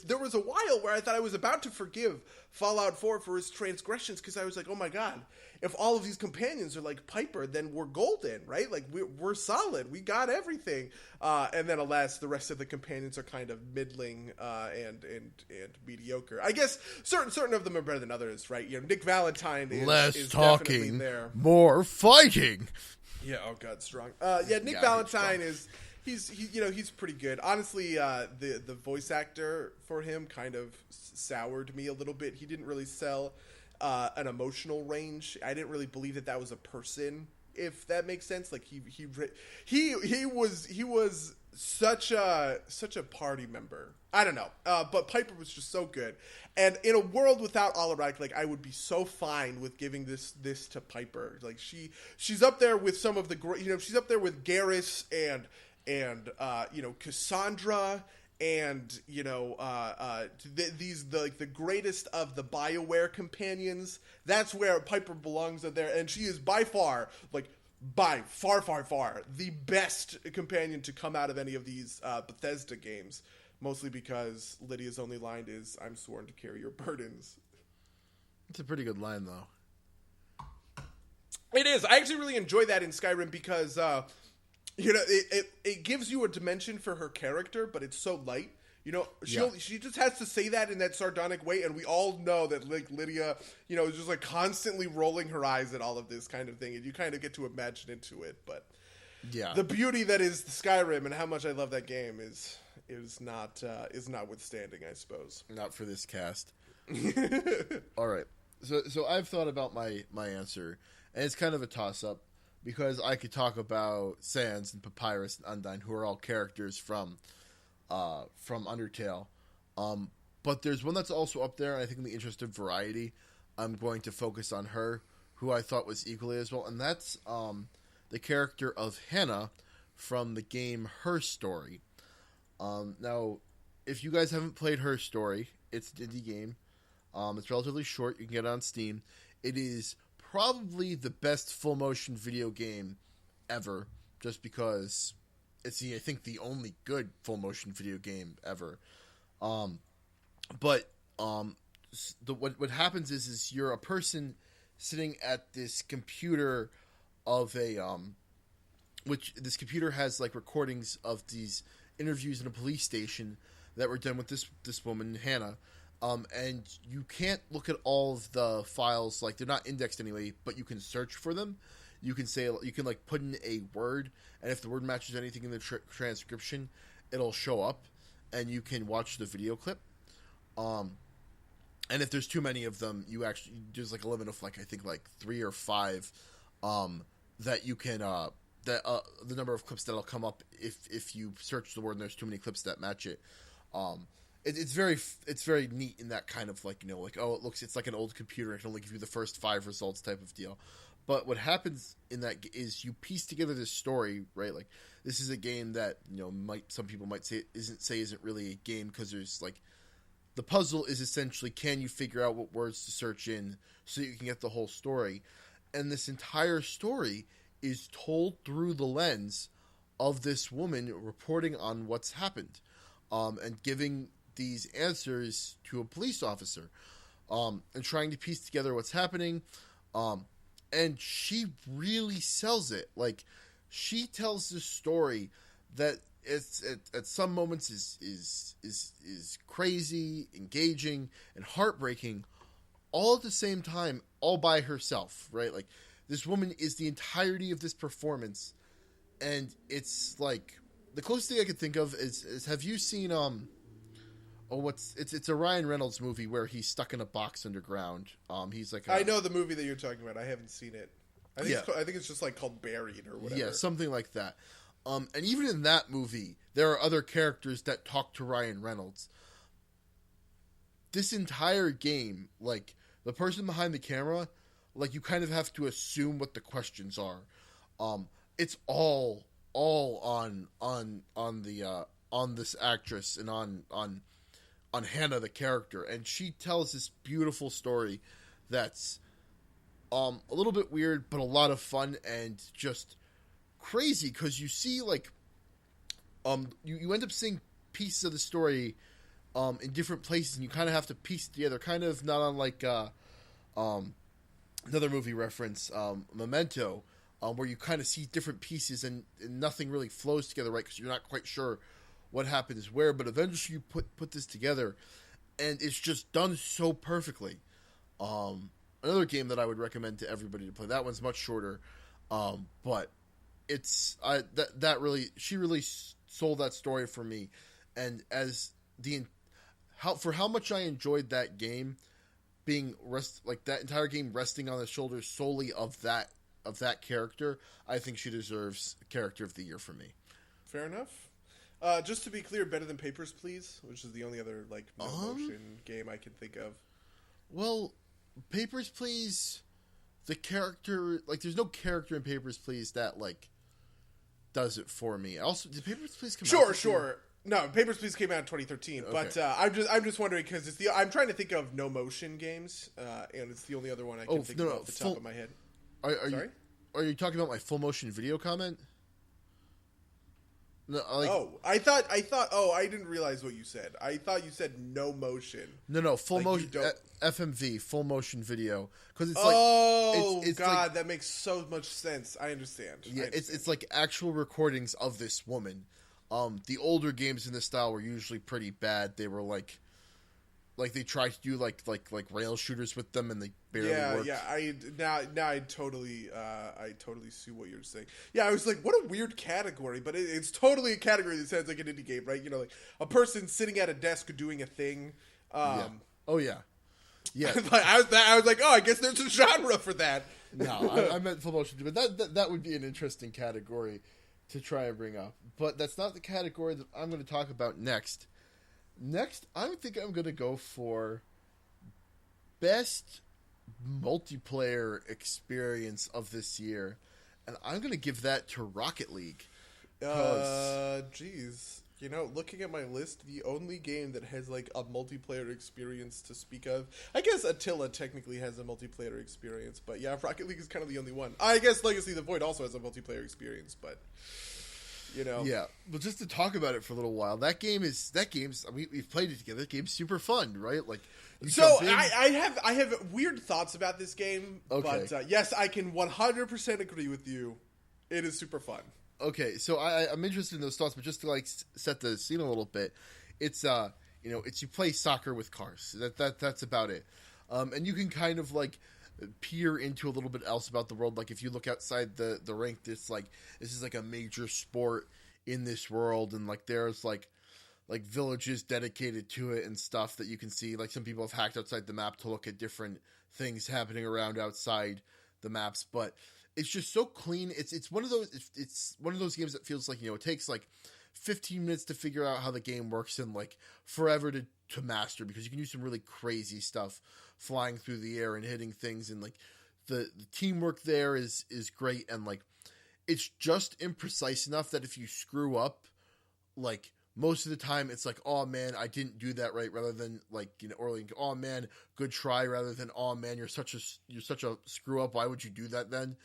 there was a while where I thought I was about to forgive Fallout 4 for his transgressions, because I was like, oh my God, if all of these companions are like Piper, then we're golden, right? Like, we're solid, we got everything. And then alas, the rest of the companions are kind of middling and mediocre. I guess certain of them are better than others, right? Nick Valentine is definitely there. More fighting. Yeah, oh God, strong. Nick Valentine is he's pretty good. Honestly, the voice actor for him kind of soured me a little bit. He didn't really sell an emotional range. I didn't really believe that was a person, if that makes sense. Like he was such a party member. I don't know. But Piper was just so good. And in a world without Alarak, like, I would be so fine with giving this to Piper. Like, she's up there with some of the she's up there with Garrus and Cassandra and the greatest of the BioWare companions. That's where Piper belongs up there, and she is by far the best companion to come out of any of these Bethesda games, mostly because Lydia's only line is, "I'm sworn to carry your burdens." It's a pretty good line, though. It is. I actually really enjoy that in Skyrim, because it gives you a dimension for her character, but it's so light. She just has to say that in that sardonic way, and we all know that, like, Lydia, is just like constantly rolling her eyes at all of this kind of thing, and you kind of get to imagine into it. But Yeah. the beauty that is Skyrim and how much I love that game is not withstanding, I suppose. Not for this cast. All right. So I've thought about my answer, and it's kind of a toss-up, because I could talk about Sans and Papyrus and Undyne, who are all characters from Undertale. But there's one that's also up there, and I think in the interest of variety, I'm going to focus on her, who I thought was equally as well, and that's the character of Hannah from the game Her Story. Now, if you guys haven't played Her Story, it's an indie game. It's relatively short. You can get it on Steam. It is probably the best full-motion video game ever, just because it's, I think, the only good full-motion video game ever. What happens is you're a person sitting at this computer of a which this computer has like recordings of these interviews in a police station that were done with this woman, Hannah. And you can't look at all of the files, like they're not indexed anyway, but you can search for them. You can like put in a word, and if the word matches anything in the transcription, it'll show up, and you can watch the video clip. And if there's too many of them, there's like a limit of like, I think like 3 or 5, that you can, the number of clips that'll come up if you search the word and there's too many clips that match it. It's very neat in that kind of like, like, oh, it's like an old computer. It can only give you the first 5 results type of deal. But what happens in that is you piece together this story, right? Like, this is a game that, some people might say isn't really a game, because there's like, the puzzle is essentially, can you figure out what words to search in so you can get the whole story? And this entire story is told through the lens of this woman reporting on what's happened, and giving these answers to a police officer, and trying to piece together what's happening. And she really sells it. Like, she tells this story that it's at some moments is crazy, engaging, and heartbreaking, all at the same time, all by herself, right? Like, this woman is the entirety of this performance, and it's like, the closest thing I could think of is have you seen it's a Ryan Reynolds movie where he's stuck in a box underground. He's like I know the movie that you're talking about. I haven't seen it. I think it's just like called Buried or whatever. Yeah, something like that. And even in that movie, there are other characters that talk to Ryan Reynolds. This entire game, like, the person behind the camera, like, you kind of have to assume what the questions are. It's all on this actress and on Hannah, the character, and she tells this beautiful story that's a little bit weird, but a lot of fun and just crazy, because you see, like, you end up seeing pieces of the story in different places, and you kind of have to piece it together, kind of not unlike another movie reference, Memento, where you kind of see different pieces and nothing really flows together, right, because you're not quite sure what happens where, but eventually you put this together, and it's just done so perfectly. Another game that I would recommend to everybody to play. That one's much shorter, but she really sold that story for me, and for how much I enjoyed that game, being that entire game resting on the shoulders solely of that character, I think she deserves Character of the Year for me. Fair enough. Just to be clear, better than Papers, Please, which is the only other like no-motion game I can think of. Well, Papers, Please, the character, like, there's no character in Papers, Please that like does it for me. Also, did Papers, Please come out? Sure. No, Papers, Please came out in 2013. Okay. But I'm just wondering, because I'm trying to think of no-motion games, and it's the only other one I can think of off the top of my head. Sorry? Are you talking about my full motion video comment? No, I thought. I didn't realize what you said. I thought you said no motion. No, full motion FMV, full motion video, because it's it's God, like, that makes so much sense. I understand. Yeah, it's like actual recordings of this woman. The older games in this style were usually pretty bad. They were like like they try to do like rail shooters with them and they barely work. Yeah. I totally see what you're saying. Yeah, I was like, what a weird category, but it's totally a category that sounds like an indie game, right? You know, like a person sitting at a desk doing a thing. Yeah. Oh yeah. Yeah. I was like, oh, I guess there's a genre for that. No, I meant full motion, but that would be an interesting category to try and bring up. But that's not the category that I'm going to talk about next. Next, I think I'm going to go for best multiplayer experience of this year, and I'm going to give that to Rocket League. Geez. You know, looking at my list, the only game that has, like, a multiplayer experience to speak of... I guess Attila technically has a multiplayer experience, but yeah, Rocket League is kind of the only one. I guess Legacy of the Void also has a multiplayer experience, but... You know. Yeah, but just to talk about it for a little while, that game's we've played it together. That game's super fun, right? Like, so I have weird thoughts about this game, okay. But yes, I can 100% agree with you. It is super fun. Okay, so I'm interested in those thoughts, but just to like set the scene a little bit, it's you play soccer with cars. That's about it, and you can kind of like peer into a little bit else about the world. Like if you look outside the rink, it's like this is like a major sport in this world, and like there's like villages dedicated to it and stuff that you can see. Like some people have hacked outside the map to look at different things happening around outside the maps, but it's just so clean. It's one of those games that feels like, you know, it takes like 15 minutes to figure out how the game works and like forever to master, because you can do some really crazy stuff flying through the air and hitting things, and like the teamwork there is great, and like it's just imprecise enough that if you screw up, like most of the time it's like, oh man, I didn't do that right, rather than like, you know, or like, oh man, good try, rather than, oh man, you're such a screw up, why would you do that then?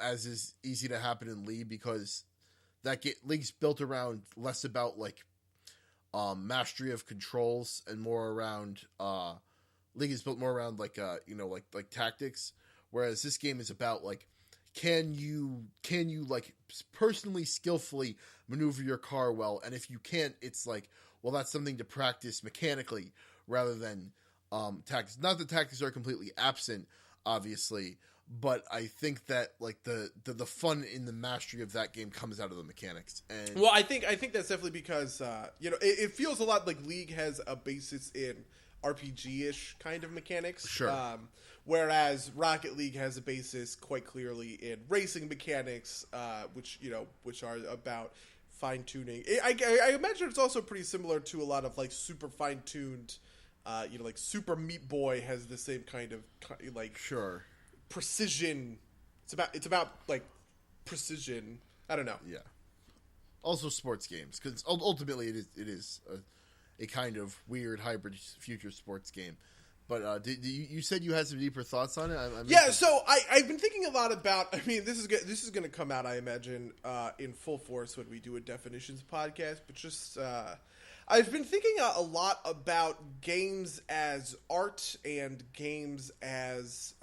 As is easy to happen in League, because League's built around less about like mastery of controls and more around League is built more around like like tactics, whereas this game is about like, can you like personally skillfully maneuver your car well, and if you can't, it's like, well, that's something to practice mechanically rather than tactics. Not that tactics are completely absent, obviously, but I think that like the fun in the mastery of that game comes out of the mechanics. And well, I think that's definitely because you know, it feels a lot like League has a basis in RPG-ish kind of mechanics. Sure. Whereas Rocket League has a basis quite clearly in racing mechanics, which are about fine tuning. I imagine it's also pretty similar to a lot of like super fine tuned, like Super Meat Boy has the same kind of like sure precision. It's about like precision. I don't know. Yeah. Also sports games, because ultimately it is a kind of weird hybrid future sports game. But you said you had some deeper thoughts on it? Yeah, so I've been thinking a lot about... I mean, this is going to come out, I imagine, in full force when we do a definitions podcast. But just... I've been thinking a lot about games as art and games as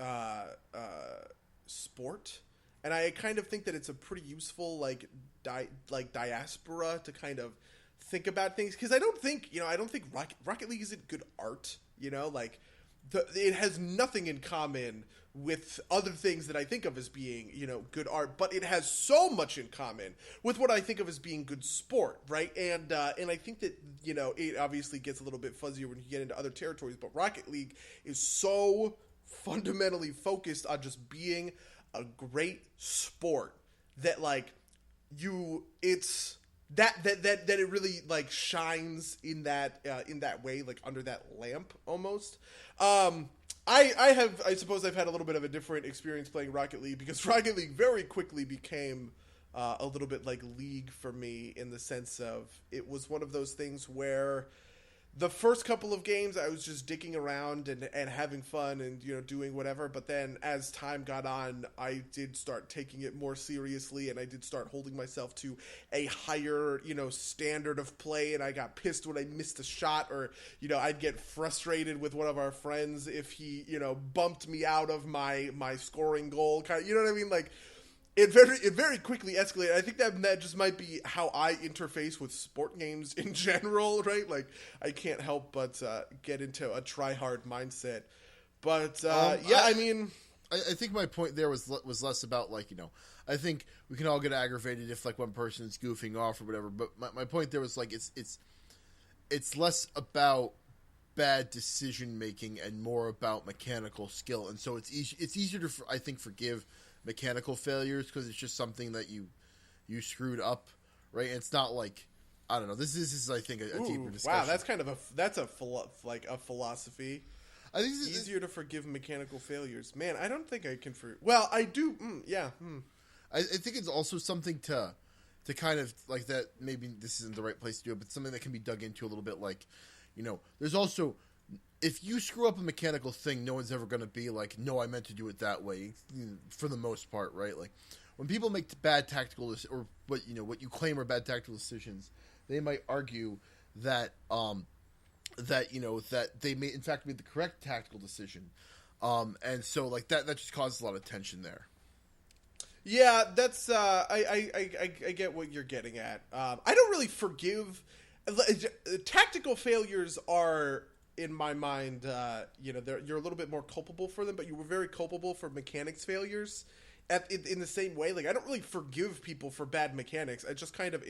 sport. And I kind of think that it's a pretty useful, like diaspora to kind of think about things. Because I don't think Rocket League isn't good art, you know? Like... it has nothing in common with other things that I think of as being, you know, good art, but it has so much in common with what I think of as being good sport, right? And I think that, you know, it obviously gets a little bit fuzzier when you get into other territories, but Rocket League is so fundamentally focused on just being a great sport that, like, that it really like shines in that way, like under that lamp almost. I suppose I've had a little bit of a different experience playing Rocket League, because Rocket League very quickly became a little bit like League for me, in the sense of it was one of those things where the first couple of games I was just dicking around and having fun and, you know, doing whatever. But then as time got on, I did start taking it more seriously, and I did start holding myself to a higher, you know, standard of play. And I got pissed when I missed a shot, or, you know, I'd get frustrated with one of our friends if he, you know, bumped me out of my scoring goal. Kind of, you know what I mean? Like, it very quickly escalated. I think that just might be how I interface with sport games in general, right? Like, I can't help but get into a try-hard mindset. But, I mean... I think my point there was less about, like, I think we can all get aggravated if, like, one person is goofing off or whatever, but my point there was, like, it's less about bad decision-making and more about mechanical skill, and so it's easier to, I think, forgive mechanical failures because it's just something that you screwed up, right? And it's not like, I don't know, this is I think, a deeper discussion. Wow, that's kind of a philosophy. I think it's easier to forgive mechanical failures. Man, I don't think I can well, I do. I think it's also something to kind of like that. Maybe this isn't the right place to do it, but something that can be dug into a little bit. Like, there's also, if you screw up a mechanical thing, no one's ever going to be like, no, I meant to do it that way. For the most part, right? Like, when people make bad tactical or what you claim are bad tactical decisions, they might argue that that they may in fact made the correct tactical decision, and so like that just causes a lot of tension there. Yeah, that's I get what you're getting at. I don't really forgive tactical failures. Are in my mind, you're a little bit more culpable for them, but you were very culpable for mechanics failures. In the same way, like, I don't really forgive people for bad mechanics. I just kind of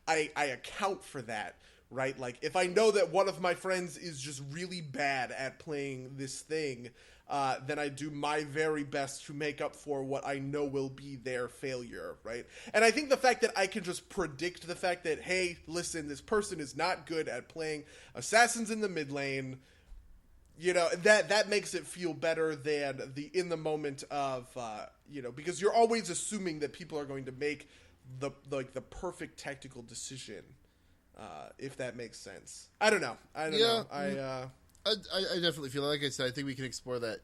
I account for that. Right? Like, if I know that one of my friends is just really bad at playing this thing, then I do my very best to make up for what I know will be their failure, right? And I think the fact that I can just predict the fact that, hey, listen, this person is not good at playing assassins in the mid lane, that makes it feel better than the in the moment of, because you're always assuming that people are going to make the perfect tactical decision. If that makes sense. I don't know. I definitely feel like I said, I think we can explore that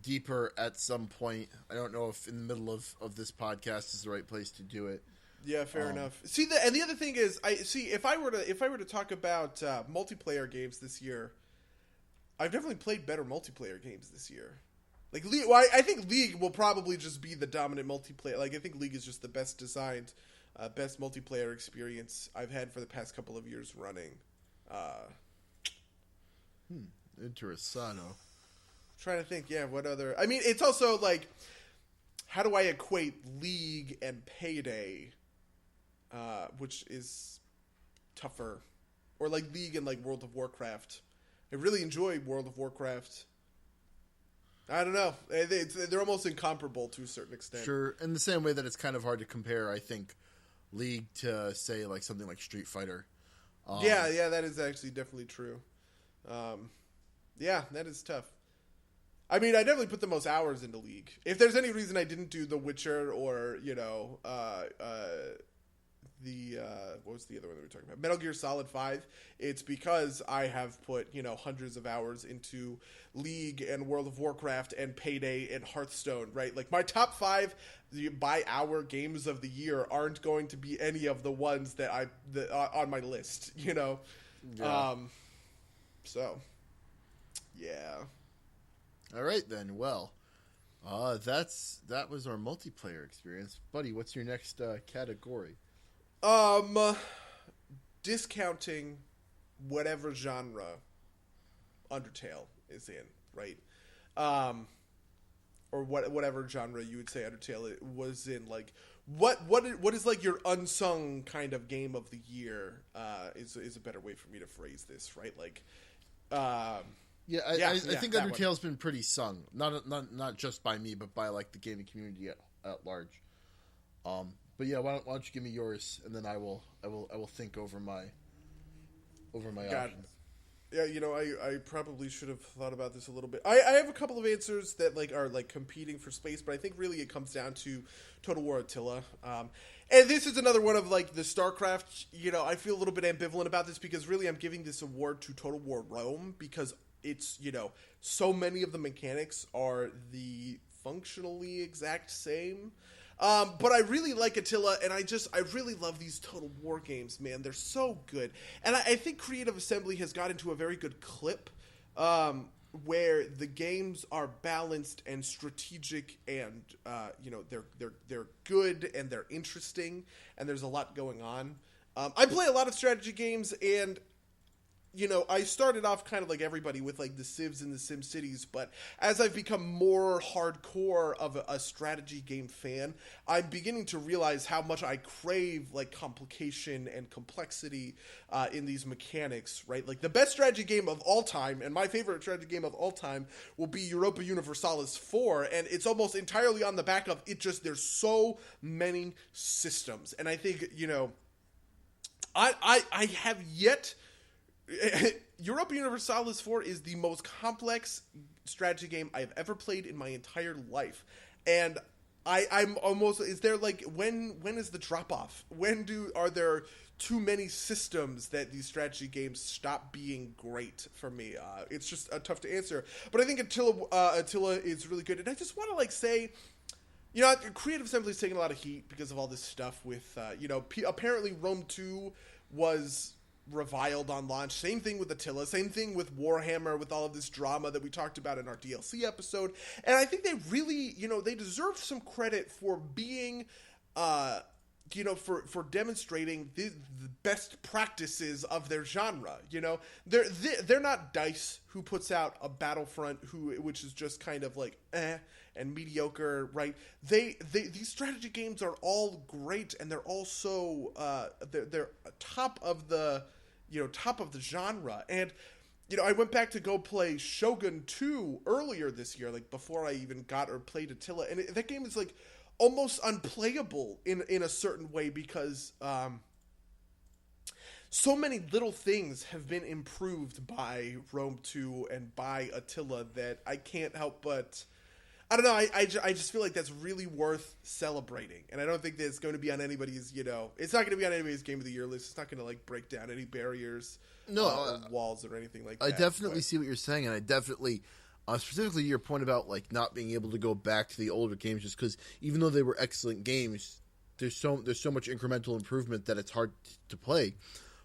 deeper at some point. I don't know if in the middle of this podcast is the right place to do it. Yeah, fair enough. See, and the other thing is, if I were to talk about multiplayer games this year, I've definitely played better multiplayer games this year. Like, League, I think League will probably just be the dominant multiplayer. Like, I think League is just the best designed. Best multiplayer experience I've had for the past couple of years running. Interessano. Trying to think, what other... I mean, it's also, like, how do I equate League and Payday, which is tougher. Or, like, League and, like, World of Warcraft. I really enjoy World of Warcraft. I don't know. They're almost incomparable to a certain extent. Sure. In the same way that it's kind of hard to compare, I think, League to, say, like something like Street Fighter. Yeah, that is actually definitely true. That is tough. I mean, I definitely put the most hours into League. If there's any reason I didn't do The Witcher or, what was the other one that we were talking about? Metal Gear Solid 5. It's because I have put, hundreds of hours into League and World of Warcraft and Payday and Hearthstone, right? Like, my top 5 by hour games of the year aren't going to be any of the ones that on my list, Yeah. So, yeah. All right, then. Well, that was our multiplayer experience. Buddy, what's your next category? Discounting whatever genre Undertale is in, right? Or whatever genre you would say Undertale was in. Like, what is like your unsung kind of game of the year? Is a better way for me to phrase this, right? Like, I think Undertale's been pretty sung, not just by me, but by like the gaming community at large. But yeah, why don't you give me yours, and then I will think over my options. Yeah, I probably should have thought about this a little bit. I have a couple of answers that are competing for space, but I think really it comes down to Total War Attila. And this is another one of the StarCraft. I feel a little bit ambivalent about this because really I'm giving this award to Total War Rome because it's so many of the mechanics are the functionally exact same. But I really like Attila, and I really love these Total War games, man. They're so good. And I think Creative Assembly has got into a very good clip where the games are balanced and strategic, and they're good and they're interesting, and there's a lot going on. I play a lot of strategy games, and I started off kind of like everybody with like the Civs and the Sim Cities, but as I've become more hardcore of a strategy game fan, I'm beginning to realize how much I crave like complication and complexity in these mechanics, right? Like the best strategy game of all time, and my favorite strategy game of all time, will be Europa Universalis 4, and it's almost entirely on the back of it. Just there's so many systems, and I think I have yet. Europa Universalis 4 is the most complex strategy game I've ever played in my entire life, and I'm almost. Is there like when is the drop off? Are there too many systems that these strategy games stop being great for me? It's just tough to answer. But I think Attila is really good, and I just want to like say. Creative Assembly is taking a lot of heat because of all this stuff with, apparently Rome 2 was reviled on launch. Same thing with Attila. Same thing with Warhammer, with all of this drama that we talked about in our DLC episode. And I think they really, they deserve some credit for being, for demonstrating the best practices of their genre. They're not DICE, who puts out a Battlefront, which is just kind of like and mediocre, right? These strategy games are all great, and they're also they're top of the genre. And I went back to go play Shogun 2 earlier this year, like before I even got or played Attila, and that game is like almost unplayable in a certain way because so many little things have been improved by Rome 2 and by Attila that I can't help but. I don't know. I just feel like that's really worth celebrating, and I don't think that it's going to be on anybody's. It's not going to be on anybody's Game of the Year list. It's not going to like break down any barriers, or walls, or anything like that. I definitely see what you're saying, and I definitely, specifically your point about like not being able to go back to the older games, just because even though they were excellent games, there's so much incremental improvement that it's hard to play.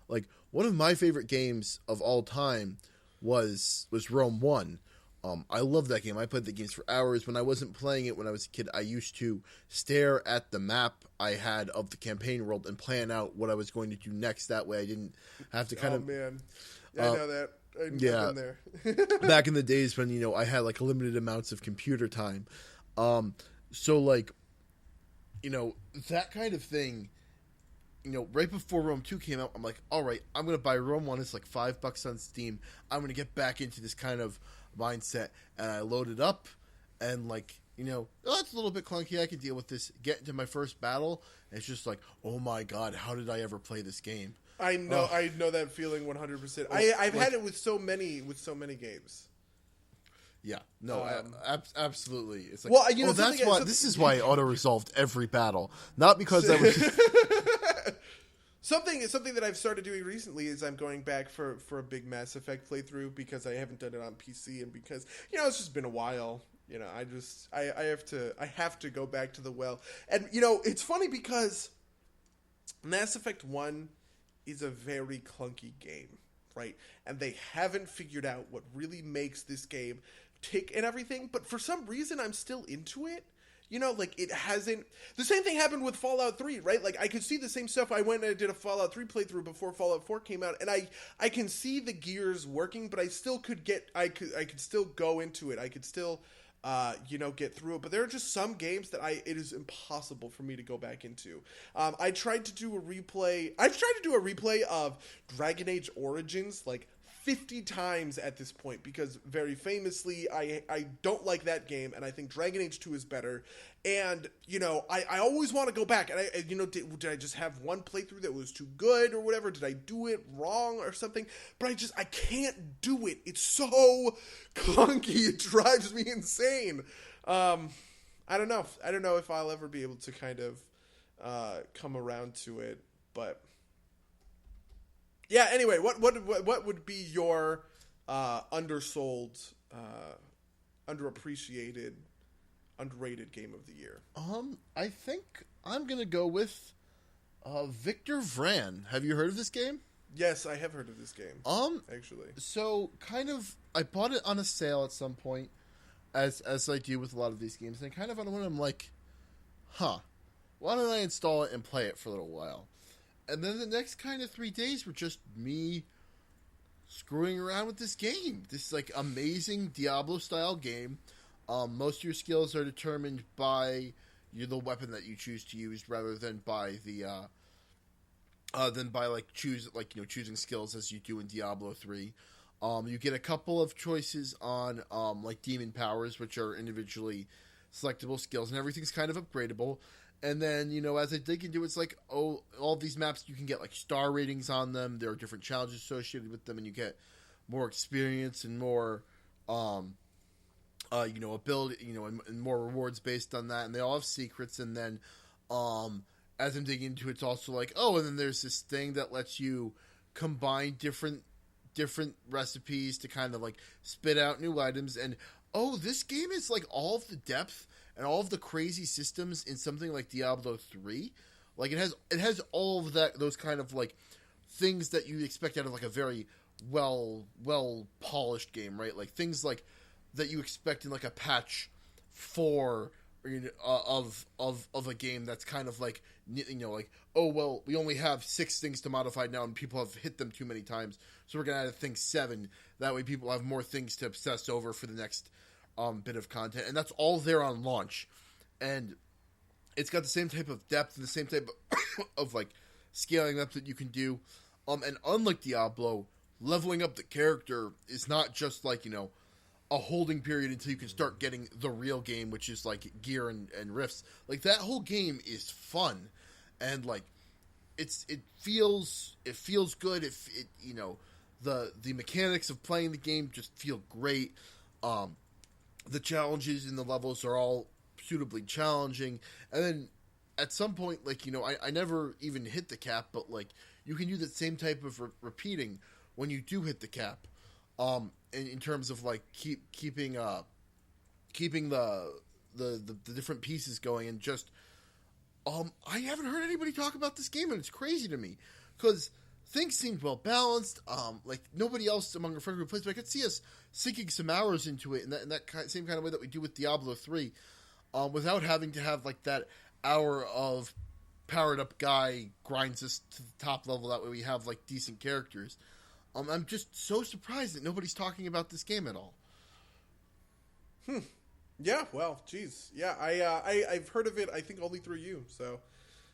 Like one of my favorite games of all time was Rome 1. I love that game. I played the games for hours. When I wasn't playing it when I was a kid, I used to stare at the map I had of the campaign world and plan out what I was going to do next. That way I didn't have to kind of... Oh, man. I know that. I've been there. Back in the days when, I had like limited amounts of computer time. So like, that kind of thing, right before Rome 2 came out, I'm like, all right, I'm going to buy Rome 1. It's like $5 on Steam. I'm going to get back into this kind of mindset, and I load it up, and like, it's a little bit clunky. I can deal with this. Get into my first battle, and it's just like, oh my god, how did I ever play this game? I know that feeling 100%. I've had it with so many games. Yeah, no, absolutely. It's like, this is why I auto-resolved every battle, not because I was just... Something that I've started doing recently is I'm going back for a big Mass Effect playthrough because I haven't done it on PC, and because it's just been a while. I have to go back to the well. And it's funny because Mass Effect 1 is a very clunky game, right? And they haven't figured out what really makes this game tick and everything, but for some reason I'm still into it. Like it hasn't. The same thing happened with Fallout 3, right? Like I could see the same stuff. I went and I did a Fallout 3 playthrough before Fallout 4 came out, and I can see the gears working, but I still could could still go into it. I could still get through it. But there are just some games that it is impossible for me to go back into. I tried to do a replay. I've tried to do a replay of Dragon Age Origins, like 50 times at this point, because very famously I don't like that game, and I think Dragon Age 2 is better. And I always want to go back, and did I just have one playthrough that was too good or whatever? Did I do it wrong or something? But I can't do it. It's so clunky. It drives me insane. I don't know if I'll ever be able to kind of come around to it, but yeah, anyway, what would be your undersold, underappreciated, underrated game of the year? I think I'm gonna go with Victor Vran. Have you heard of this game? Yes, I have heard of this game. Actually. So kind of, I bought it on a sale at some point, as I do with a lot of these games, and kind of on a whim, I'm like, huh, why don't I install it and play it for a little while? And then the next kind of 3 days were just me screwing around with this game. This like amazing Diablo-style game. Most of your skills are determined by the weapon that you choose to use, rather than by the choosing skills as you do in Diablo 3. You get a couple of choices on like demon powers, which are individually selectable skills, and everything's kind of upgradable. And then, as I dig into it, it's like, oh, all these maps, you can get like star ratings on them. There are different challenges associated with them, and you get more experience and more ability, and more rewards based on that. And they all have secrets. And then as I'm digging into it, it's also like, oh, and then there's this thing that lets you combine different recipes to kind of like spit out new items. And oh, this game is like all of the depth and all of the crazy systems in something like Diablo 3. Like it has all of those kind of like things that you expect out of like a very well polished game, right? Like things like that you expect in like a patch 4 of a game that's kind of like, like, oh, well, we only have 6 things to modify now and people have hit them too many times, so we're going to add a thing 7. That way people have more things to obsess over for the next bit of content. And that's all there on launch. And it's got the same type of depth and the same type of like scaling up that you can do. And unlike Diablo, leveling up the character is not just like, a holding period until you can start getting the real game, which is like gear and rifts. Like that whole game is fun, and like it feels good. The mechanics of playing the game just feel great. The challenges in the levels are all suitably challenging, and then at some point, like I never even hit the cap, but like you can do the same type of repeating when you do hit the cap. In terms of like keeping the different pieces going, and just I haven't heard anybody talk about this game, and it's crazy to me because things seemed well balanced. Like nobody else among our friend group plays, but I could see us sinking some hours into it in that same kind of way that we do with Diablo 3, without having to have like that hour of powered up guy grinds us to the top level. That way we have like decent characters. I'm just so surprised that nobody's talking about this game at all. Yeah, well, geez. Yeah, I've heard of it, I think, only through you, so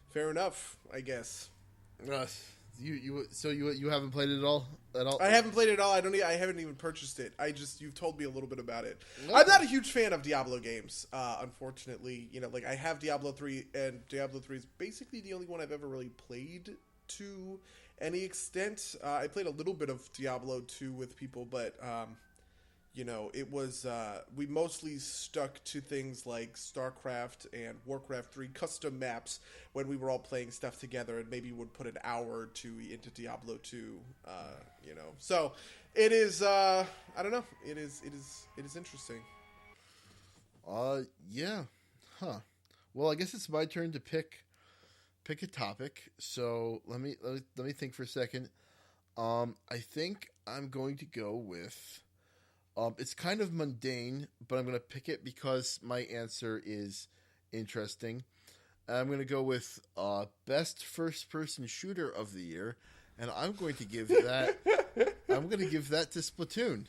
fair enough, I guess. You haven't played it at all? I haven't played it at all. I haven't even purchased it. You've told me a little bit about it. Okay. I'm not a huge fan of Diablo games, unfortunately. Like I have Diablo 3, and Diablo 3 is basically the only one I've ever really played to any extent. I played a little bit of Diablo 2 with people, but it was we mostly stuck to things like StarCraft and Warcraft 3 custom maps when we were all playing stuff together, and maybe would put an hour or 2 into Diablo 2. So it is I don't know, it is interesting. Yeah. Huh. Well, I guess it's my turn to pick a topic. So let me think for a second. I think I'm going to go with it's kind of mundane, but I'm going to pick it because my answer is interesting. I'm going to go with best first-person shooter of the year, and I'm going to give that to Splatoon.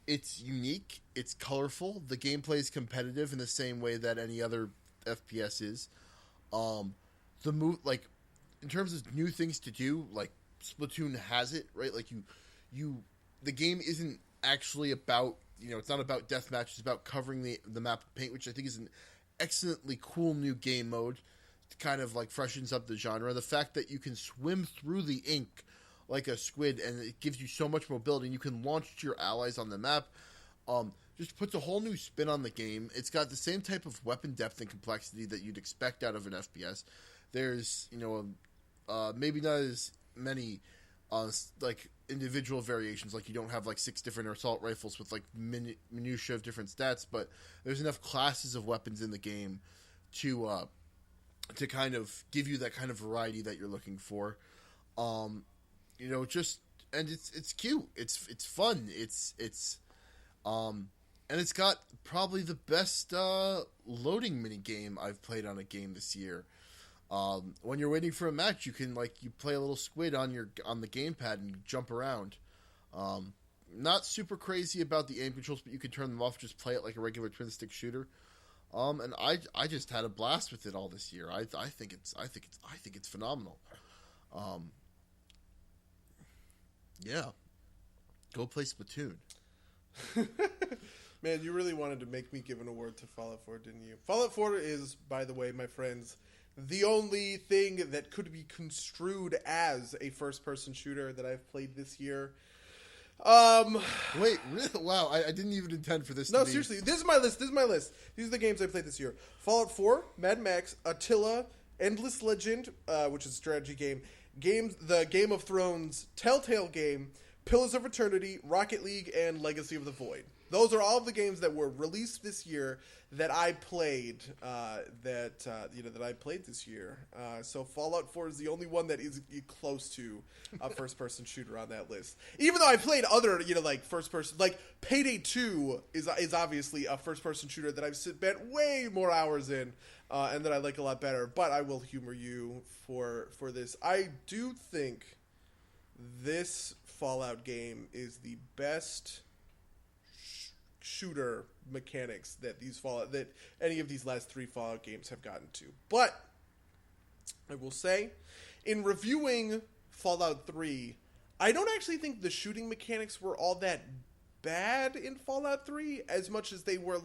It's unique, it's colorful, the gameplay is competitive in the same way that any other FPS is. Like in terms of new things to do, like Splatoon has it, right? Like the game isn't actually about, it's not about deathmatch, it's about covering the map with paint, which I think is an excellently cool new game mode. It kind of like freshens up the genre. The fact that you can swim through the ink like a squid, and it gives you so much mobility, and you can launch your allies on the map, just puts a whole new spin on the game. It's got the same type of weapon depth and complexity that you'd expect out of an FPS. There's, maybe not as many like individual variations, like you don't have like 6 different assault rifles with like minutia of different stats, but there's enough classes of weapons in the game to kind of give you that kind of variety that you're looking for. Just and it's cute. It's fun. And it's got probably the best loading mini game I've played on a game this year. When you're waiting for a match, you can you play a little squid on the gamepad and jump around. Not super crazy about the aim controls, but you can turn them off. Just play it like a regular twin stick shooter. And I just had a blast with it all this year. I think it's phenomenal. Yeah, go play Splatoon. Man, you really wanted to make me give an award to Fallout 4, didn't you? Fallout 4 is, by the way, my friends, the only thing that could be construed as a first-person shooter that I've played this year. Wait, really? Wow, I didn't even intend for this to be... seriously, this is my list. These are the games I played this year. Fallout 4, Mad Max, Attila, Endless Legend, which is a strategy game, the Game of Thrones Telltale game, Pillars of Eternity, Rocket League, and Legacy of the Void. Those are all of the games that were released this year that I played. That I played this year. So Fallout 4 is the only one that is close to a first-person shooter on that list. Even though I played other, first-person, like Payday 2 is obviously a first-person shooter that I've spent way more hours in, and that I like a lot better. But I will humor you for this. I do think this Fallout game is the best shooter mechanics that any of these last 3 Fallout games have gotten to. But I will say, in reviewing Fallout 3, I don't actually think the shooting mechanics were all that bad in Fallout 3 as much as they were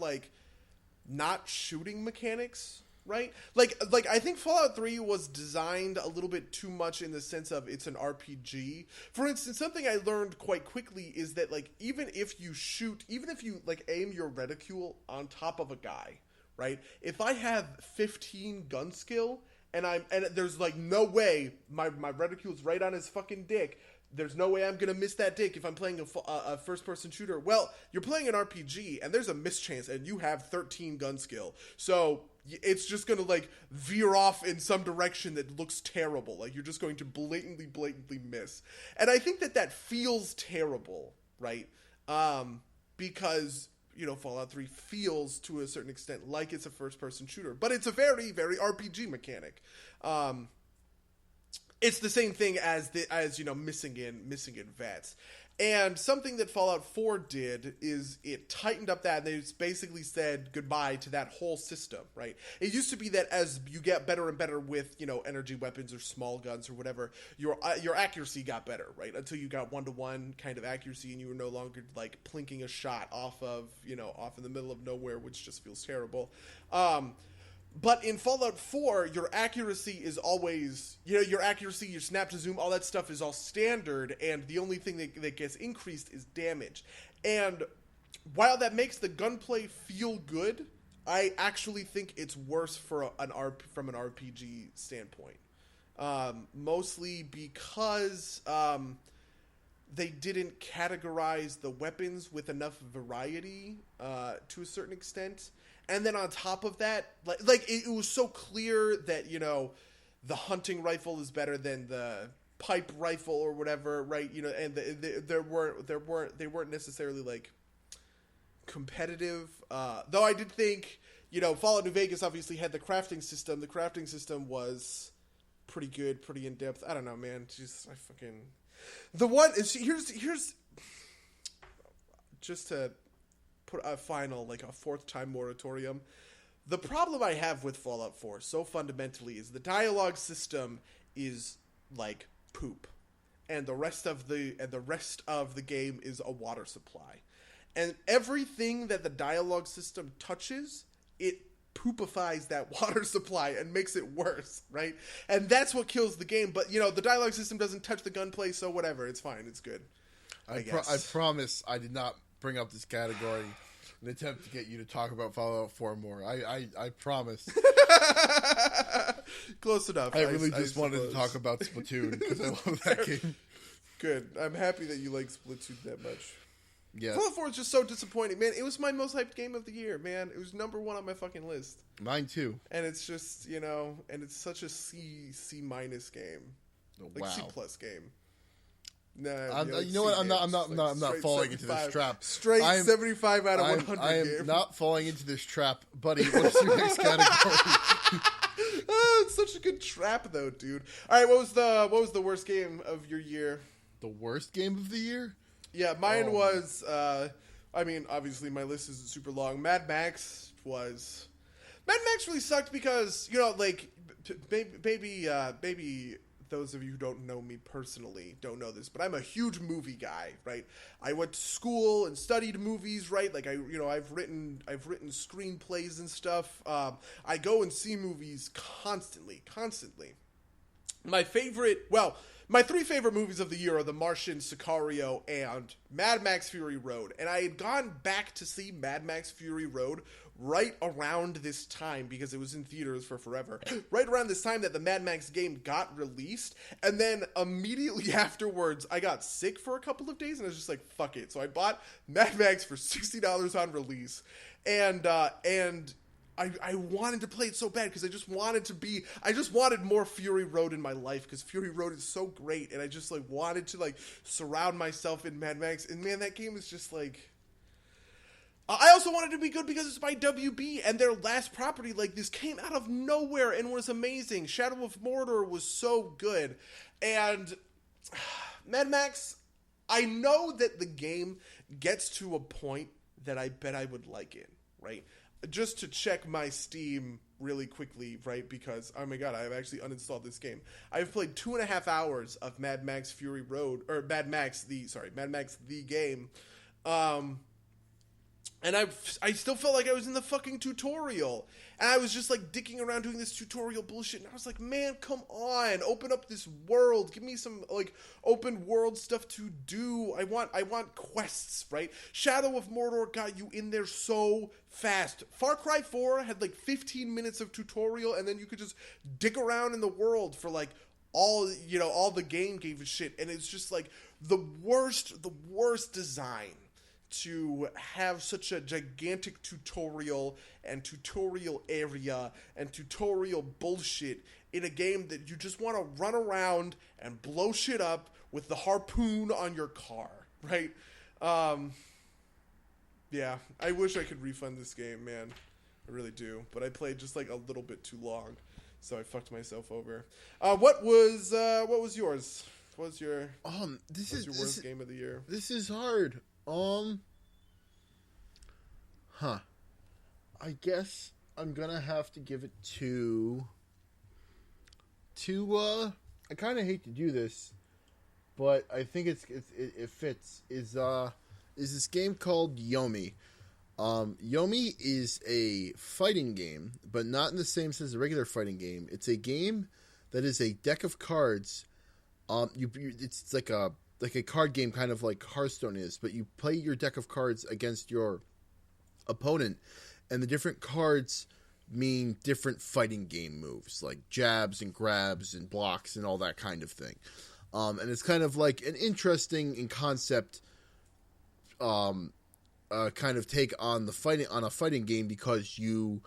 not shooting mechanics. Right? I think Fallout 3 was designed a little bit too much in the sense of it's an RPG. For instance, something I learned quite quickly is that, even if you aim your reticule on top of a guy, right? If I have 15 gun skill and there's no way my reticule's right on his fucking dick, there's no way I'm going to miss that dick if I'm playing a first-person shooter. Well, you're playing an RPG, and there's a mischance, and you have 13 gun skill. So it's just going to, veer off in some direction that looks terrible. You're just going to blatantly miss. And I think that feels terrible, right? Because, Fallout 3 feels, to a certain extent, like it's a first-person shooter. But it's a very, very RPG mechanic. It's the same thing as missing in vets. And something that Fallout 4 did is it tightened up that, and they basically said goodbye to that whole system, right? It used to be that as you get better and better with, energy weapons or small guns or whatever, your accuracy got better, right? Until you got 1-to-1 kind of accuracy, and you were no longer plinking a shot off in the middle of nowhere, which just feels terrible. But in Fallout 4, your accuracy is always, your accuracy, your snap to zoom, all that stuff is all standard, and the only thing that gets increased is damage. And while that makes the gunplay feel good, I actually think it's worse from an RPG standpoint. Mostly because they didn't categorize the weapons with enough variety to a certain extent. And then on top of that, it was so clear that, the hunting rifle is better than the pipe rifle or whatever, right? And they weren't necessarily competitive. Though I did think, Fallout New Vegas obviously had the crafting system. The crafting system was pretty good, pretty in depth. I don't know, man. Here's just to put a final, a 4th time moratorium. The problem I have with Fallout 4 so fundamentally is the dialogue system is poop, and the rest of the game is a water supply, and everything that the dialogue system touches, it poopifies that water supply and makes it worse, right? And that's what kills the game. But the dialogue system doesn't touch the gunplay, so whatever, it's fine, it's good. I promise I did not bring up this category in an attempt to get you to talk about Fallout 4 more. I promise. Close enough. I just wanted to talk about Splatoon because I love that game. Good. I'm happy that you like Splatoon that much. Yeah. Fallout 4 is just so disappointing, man. It was my most hyped game of the year, man. It was number 1 on my fucking list. Mine too. And it's just, and it's such a C- game. Like C Wow. plus game. Nah, You know what? I'm not falling into this trap. Straight I'm- 75 out of 100 I am game. not falling into this trap, buddy. What's your next category? Oh, it's such a good trap, though, dude. All right, what was the worst game of your year? The worst game of the year? Yeah, mine was. I mean, obviously, my list isn't super long. Mad Max really sucked because like maybe those of you who don't know me personally don't know this, but I'm a huge movie guy, right? I went to school and studied movies, right? Like I've written screenplays and stuff. I go and see movies constantly. My three favorite movies of the year are The Martian, Sicario, and Mad Max Fury Road. And I had gone back to see Mad Max Fury Road right around this time because it was in theaters for forever. Right around this time that the Mad Max game got released. And then immediately afterwards, I got sick for a couple of days and I was just like, fuck it. So I bought Mad Max for $60 on release. And I wanted to play it so bad because I just wanted more Fury Road in my life because Fury Road is so great and I just like wanted to like surround myself in Mad Max, and man, that game is just like I also wanted to be good because it's by WB and their last property like this came out of nowhere and was amazing. Shadow of Mordor was so good, and Mad Max, I know that the game gets to a point that I bet I would like it, right? Just to check my Steam really quickly, right? Because, oh my god, I have actually uninstalled this game. I've played 2.5 hours of Mad Max Fury Road, or Mad Max the game. And I still felt like I was in the fucking tutorial. And I was just like dicking around doing this tutorial bullshit. And I was like, man, come on. Open up this world. Give me some like open world stuff to do. I want quests, right? Shadow of Mordor got you in there so fast. Far Cry 4 had like 15 minutes of tutorial. And then you could just dick around in the world for like all the game gave a shit. And it's just like the worst design to have such a gigantic tutorial and tutorial area and tutorial bullshit in a game that you just want to run around and blow shit up with the harpoon on your car, right? Yeah, I wish I could refund this game, man. I really do. But I played just like a little bit too long, so I fucked myself over. What was yours? What was your worst game of the year? This is hard. I guess I'm gonna have to give it to I kind of hate to do this, but I think it fits. Is this game called Yomi? Yomi is a fighting game, but not in the same sense as a regular fighting game. It's a game that is a deck of cards. It's like a card game, kind of like Hearthstone is, but you play your deck of cards against your opponent, and the different cards mean different fighting game moves, like jabs and grabs and blocks and all that kind of thing. And it's kind of like an interesting in concept kind of take on a fighting game, because you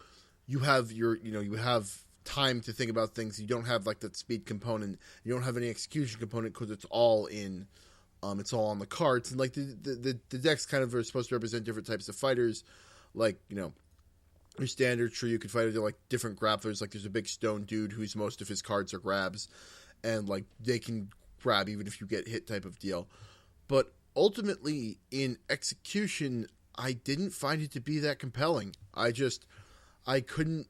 have you have time to think about things. You don't have like that speed component. You don't have any execution component because it's all in. It's all on the cards, and like the decks kind of are supposed to represent different types of fighters. Like, your standard Shiryu could fight like different grapplers. Like there's a big stone dude whose most of his cards are grabs, and like they can grab even if you get hit type of deal. But ultimately in execution, I didn't find it to be that compelling. I couldn't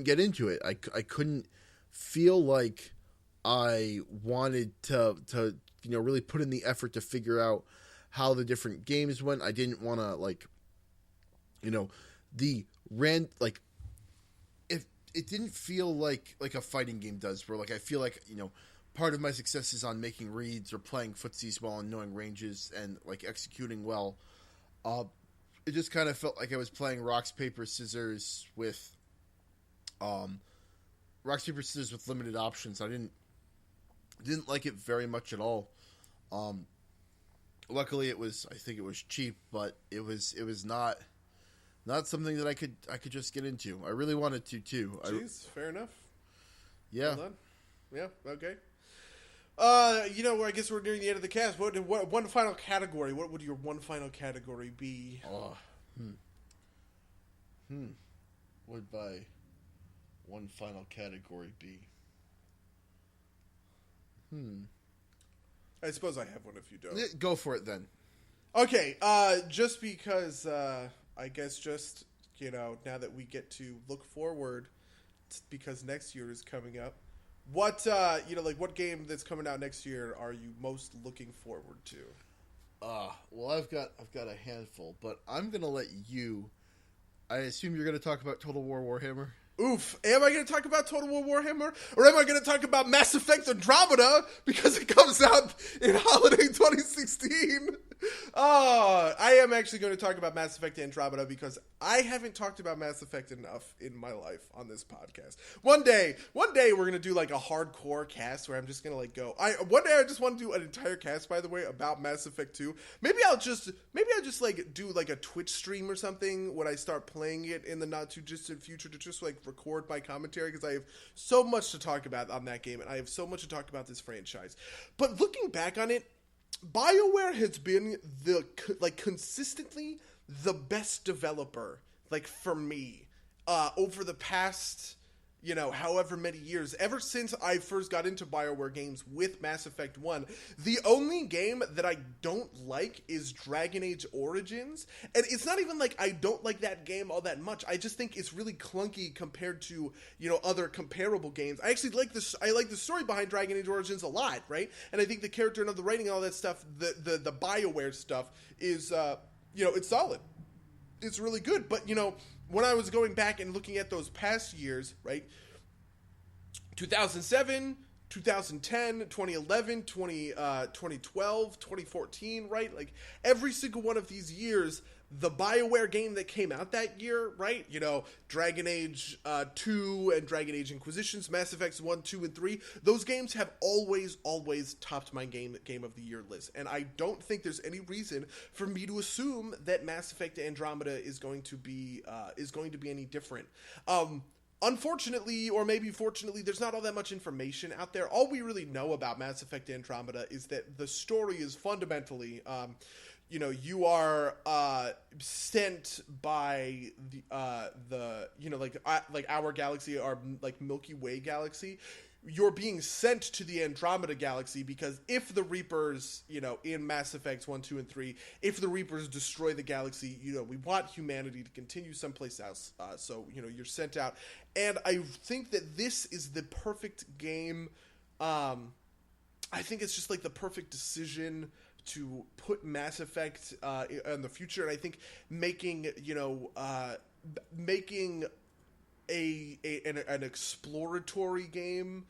get into it. I couldn't feel like I wanted to really put in the effort to figure out how the different games went. I didn't want to if it didn't feel like a fighting game does, where like I feel like part of my success is on making reads or playing footsies well and knowing ranges and like executing well. It just kind of felt like I was playing rock paper scissors with limited options. I didn't like it very much at all. Luckily I think it was cheap, but it was not something that I could just get into. I really wanted to too. Jeez, fair enough. Yeah. Well done. Yeah, okay. I guess we're nearing the end of the cast. What one final category? What would your one final category be? Would my one final category be? I suppose I have one if you don't. Go for it then. Okay, just because, I guess just, now that we get to look forward, because next year is coming up, what game that's coming out next year are you most looking forward to? Well, I've got a handful, but I'm going to let you, I assume you're going to talk about Total War Warhammer? Oof. Am I going to talk about Total War Warhammer? Or am I going to talk about Mass Effect Andromeda? Because it comes out in holiday 2016. I am actually going to talk about Mass Effect Andromeda because I haven't talked about Mass Effect enough in my life on this podcast. One day we're going to do like a hardcore cast where I'm just going to go. One day I just want to do an entire cast, by the way, about Mass Effect 2. Maybe I'll just do like a Twitch stream or something when I start playing it in the not too distant future to just record my commentary because I have so much to talk about on that game and I have so much to talk about this franchise. But looking back on it, BioWare has been consistently the best developer, for me, over the past, however many years. Ever since I first got into BioWare games with Mass Effect 1, the only game that I don't like is Dragon Age Origins. And it's not even I don't like that game all that much. I just think it's really clunky compared to, other comparable games. I actually like the story behind Dragon Age Origins a lot, right? And I think the character and the writing and all that stuff, the BioWare stuff is, it's solid. It's really good. But, when I was going back and looking at those past years, right, 2007, 2010, 2011, 2012, 2014, right, every single one of these years, the BioWare game that came out that year, right, Dragon Age 2 and Dragon Age Inquisitions, Mass Effects 1, 2, and 3, those games have always topped my game of the year list, and I don't think there's any reason for me to assume that Mass Effect Andromeda is going to be any different. Unfortunately, or maybe fortunately, there's not all that much information out there. All we really know about Mass Effect Andromeda is that the story is fundamentally, you are sent by our galaxy, our Milky Way galaxy. You're being sent to the Andromeda Galaxy because if the Reapers, in Mass Effects 1, 2, and 3, if the Reapers destroy the galaxy, we want humanity to continue someplace else. So, you're sent out. And I think that this is the perfect game. I think it's just the perfect decision to put Mass Effect in the future. And I think making an exploratory game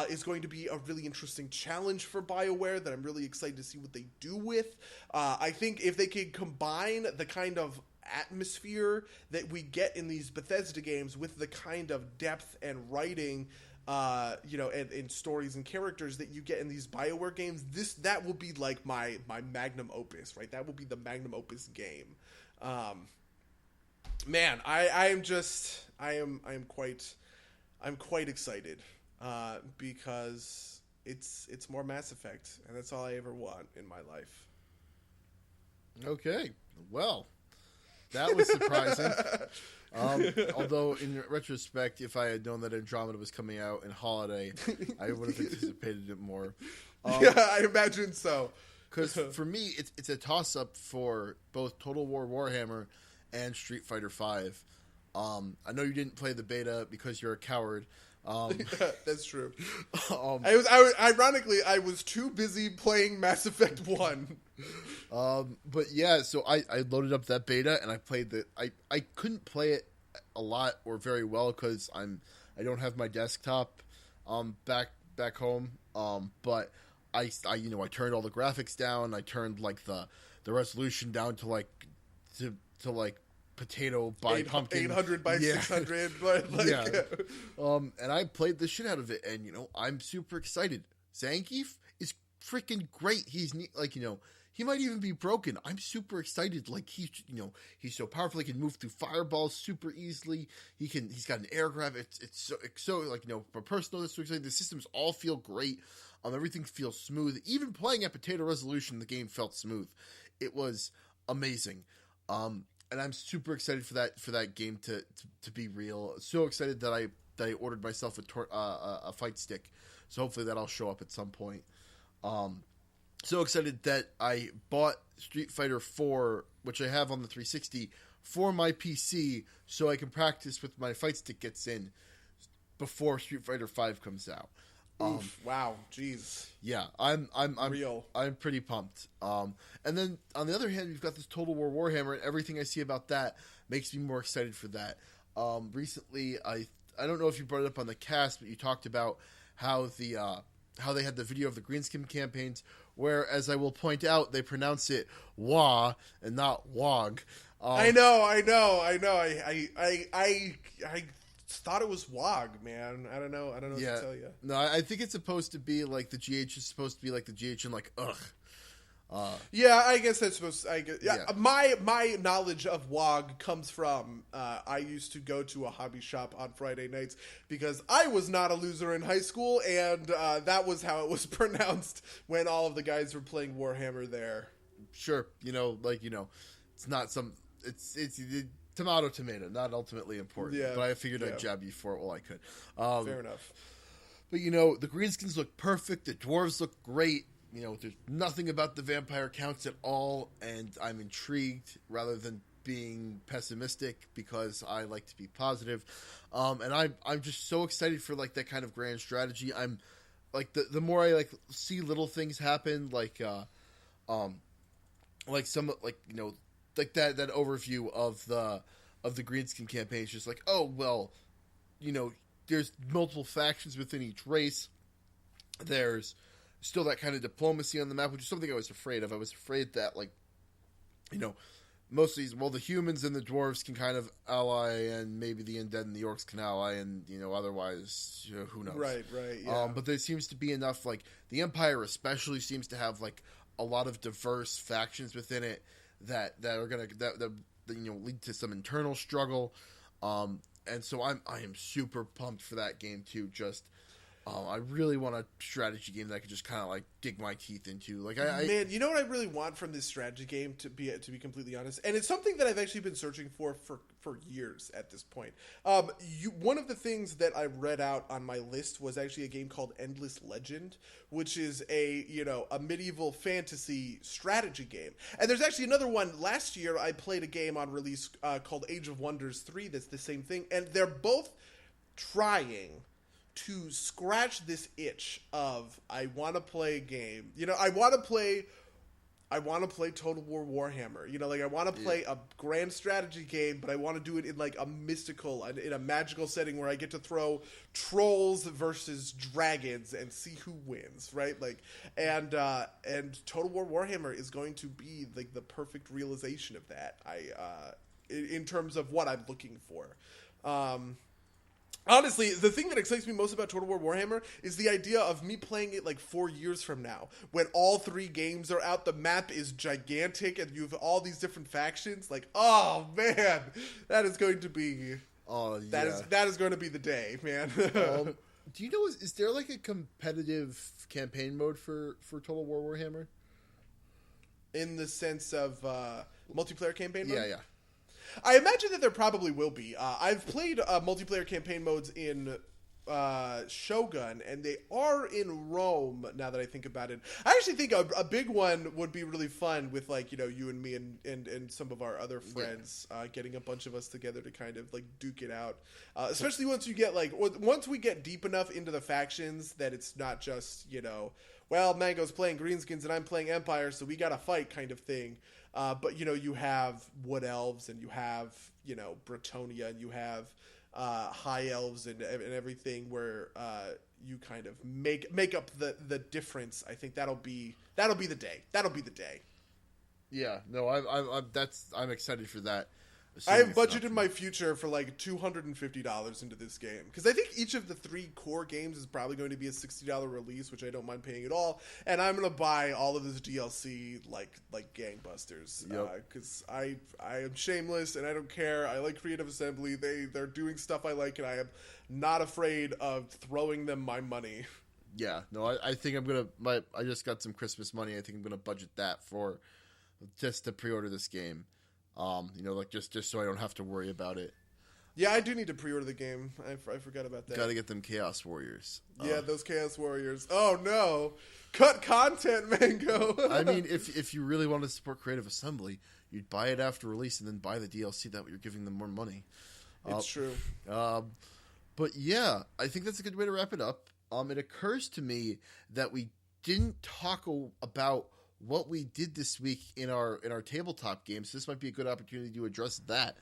is going to be a really interesting challenge for BioWare that I'm really excited to see what they do with. I think if they could combine the kind of atmosphere that we get in these Bethesda games with the kind of depth and writing and stories and characters that you get in these BioWare games, that will be my magnum opus, right? That will be the magnum opus game. Man, I'm quite excited because it's more Mass Effect, and that's all I ever want in my life. Okay, well, that was surprising. Although in retrospect, if I had known that Andromeda was coming out in holiday, I would have anticipated it more. Yeah, I imagine so. Because for me, it's a toss-up for both Total War Warhammer and Street Fighter V. I know you didn't play the beta because you're a coward. That's true. I was too busy playing Mass Effect 1. But yeah, so I loaded up that beta and I played I couldn't play it a lot or very well because I don't have my desktop back home. But I turned all the graphics down. I turned the resolution down to potato by pumpkin, 800 by 600, but yeah. And I played the shit out of it, and I'm super excited. Zangief is freaking great. He's he might even be broken. I'm super excited. He's so powerful. He can move through fireballs super easily. He's got an air grab. It's so for personal. That's so exciting. The systems all feel great. Everything feels smooth. Even playing at potato resolution, the game felt smooth. It was amazing. And I'm super excited for that game to be real. So excited that I ordered myself a fight stick. So hopefully that'll show up at some point. So excited that I bought Street Fighter 4, which I have on the 360, for my PC so I can practice with my fight stick gets in before Street Fighter 5 comes out. Wow, jeez. Yeah, I'm real. I'm pretty pumped. And then on the other hand, we've got this Total War Warhammer, and everything I see about that makes me more excited for that. Recently, I don't know if you brought it up on the cast, but you talked about how they had the video of the Greenskin campaigns, where, as I will point out, they pronounce it "wah" and not "wog." I know. I thought it was WOG, man. I don't know what to tell you. No, I think it's supposed to be like the GH is supposed to be like the GH and like ugh. Yeah, I guess that's supposed to, my knowledge of WOG comes from I used to go to a hobby shop on Friday nights because I was not a loser in high school, and that was how it was pronounced when all of the guys were playing Warhammer there. Sure, it's not it's tomato, not ultimately important. Yeah, but I figured I'd jab you for it while I could. Fair enough. But the greenskins look perfect. The dwarves look great. There's nothing about the vampire counts at all, and I'm intrigued rather than being pessimistic because I like to be positive. And I'm just so excited for like that kind of grand strategy. I'm like the more I like see little things happen, like some like that overview of the Greenskin campaign. It's just like, oh well, there's multiple factions within each race. There's still that kind of diplomacy on the map, which is something I was afraid of. I was afraid that most of these, the humans and the dwarves can kind of ally, and maybe the undead and the orcs can ally, and otherwise, who knows? Right, yeah. But there seems to be enough. Like the Empire, especially, seems to have like a lot of diverse factions within it that are gonna lead to some internal struggle. And so I am super pumped for that game too. Just I really want a strategy game that I could just kind of like dig my teeth into. Like, man, you know what I really want from this strategy game, to be completely honest, and it's something that I've actually been searching for years at this point. One of the things that I read out on my list was actually a game called Endless Legend, which is a medieval fantasy strategy game. And there's actually another one. Last year, I played a game on release called Age of Wonders 3 that's the same thing, and they're both trying to scratch this itch of I want to play a game. I want to play Total War Warhammer. I want to play a grand strategy game, but I want to do it in like a mystical, in a magical setting where I get to throw trolls versus dragons and see who wins, right? Like, and Total War Warhammer is going to be like the perfect realization of that. In terms of what I'm looking for. Honestly, the thing that excites me most about Total War Warhammer is the idea of me playing it like 4 years from now. When all 3 games are out, the map is gigantic, and you have all these different factions. Like, oh man, that is going to be... Oh, yeah. That is going to be the day, man. Do you know, is there like a competitive campaign mode for Total War Warhammer? In the sense of multiplayer campaign mode? Yeah. I imagine that there probably will be. I've played multiplayer campaign modes in Shogun, and they are in Rome, now that I think about it. I actually think a big one would be really fun with, like, you and me and some of our other friends, getting a bunch of us together to kind of, like, duke it out. Especially once we get deep enough into the factions that it's not just, well, Mango's playing Greenskins and I'm playing Empire, so we gotta fight kind of thing. But you have Wood Elves, and you have Bretonia, and you have High Elves and everything, where you kind of make up the difference. I think that'll be the day. That'll be the day. Yeah, no, I'm excited for that. I have budgeted my future for like $250 into this game, because I think each of the 3 core games is probably going to be a $60 release, which I don't mind paying at all. And I'm going to buy all of this DLC like gangbusters, because I am shameless and I don't care. I like Creative Assembly. They're doing stuff I like, and I am not afraid of throwing them my money. Yeah, no, I think I'm gonna. I just got some Christmas money. I think I'm gonna budget that for just to pre-order this game. Like just so I don't have to worry about it. Yeah, I do need to pre-order the game. I forgot about that. Got to get them Chaos Warriors. Yeah, those Chaos Warriors. Oh no, cut content, Mango. I mean, if you really want to support Creative Assembly, you'd buy it after release and then buy the DLC. That way, you're giving them more money. It's true. But yeah, I think that's a good way to wrap it up. It occurs to me that we didn't talk about what we did this week in our tabletop games. This might be a good opportunity to address that.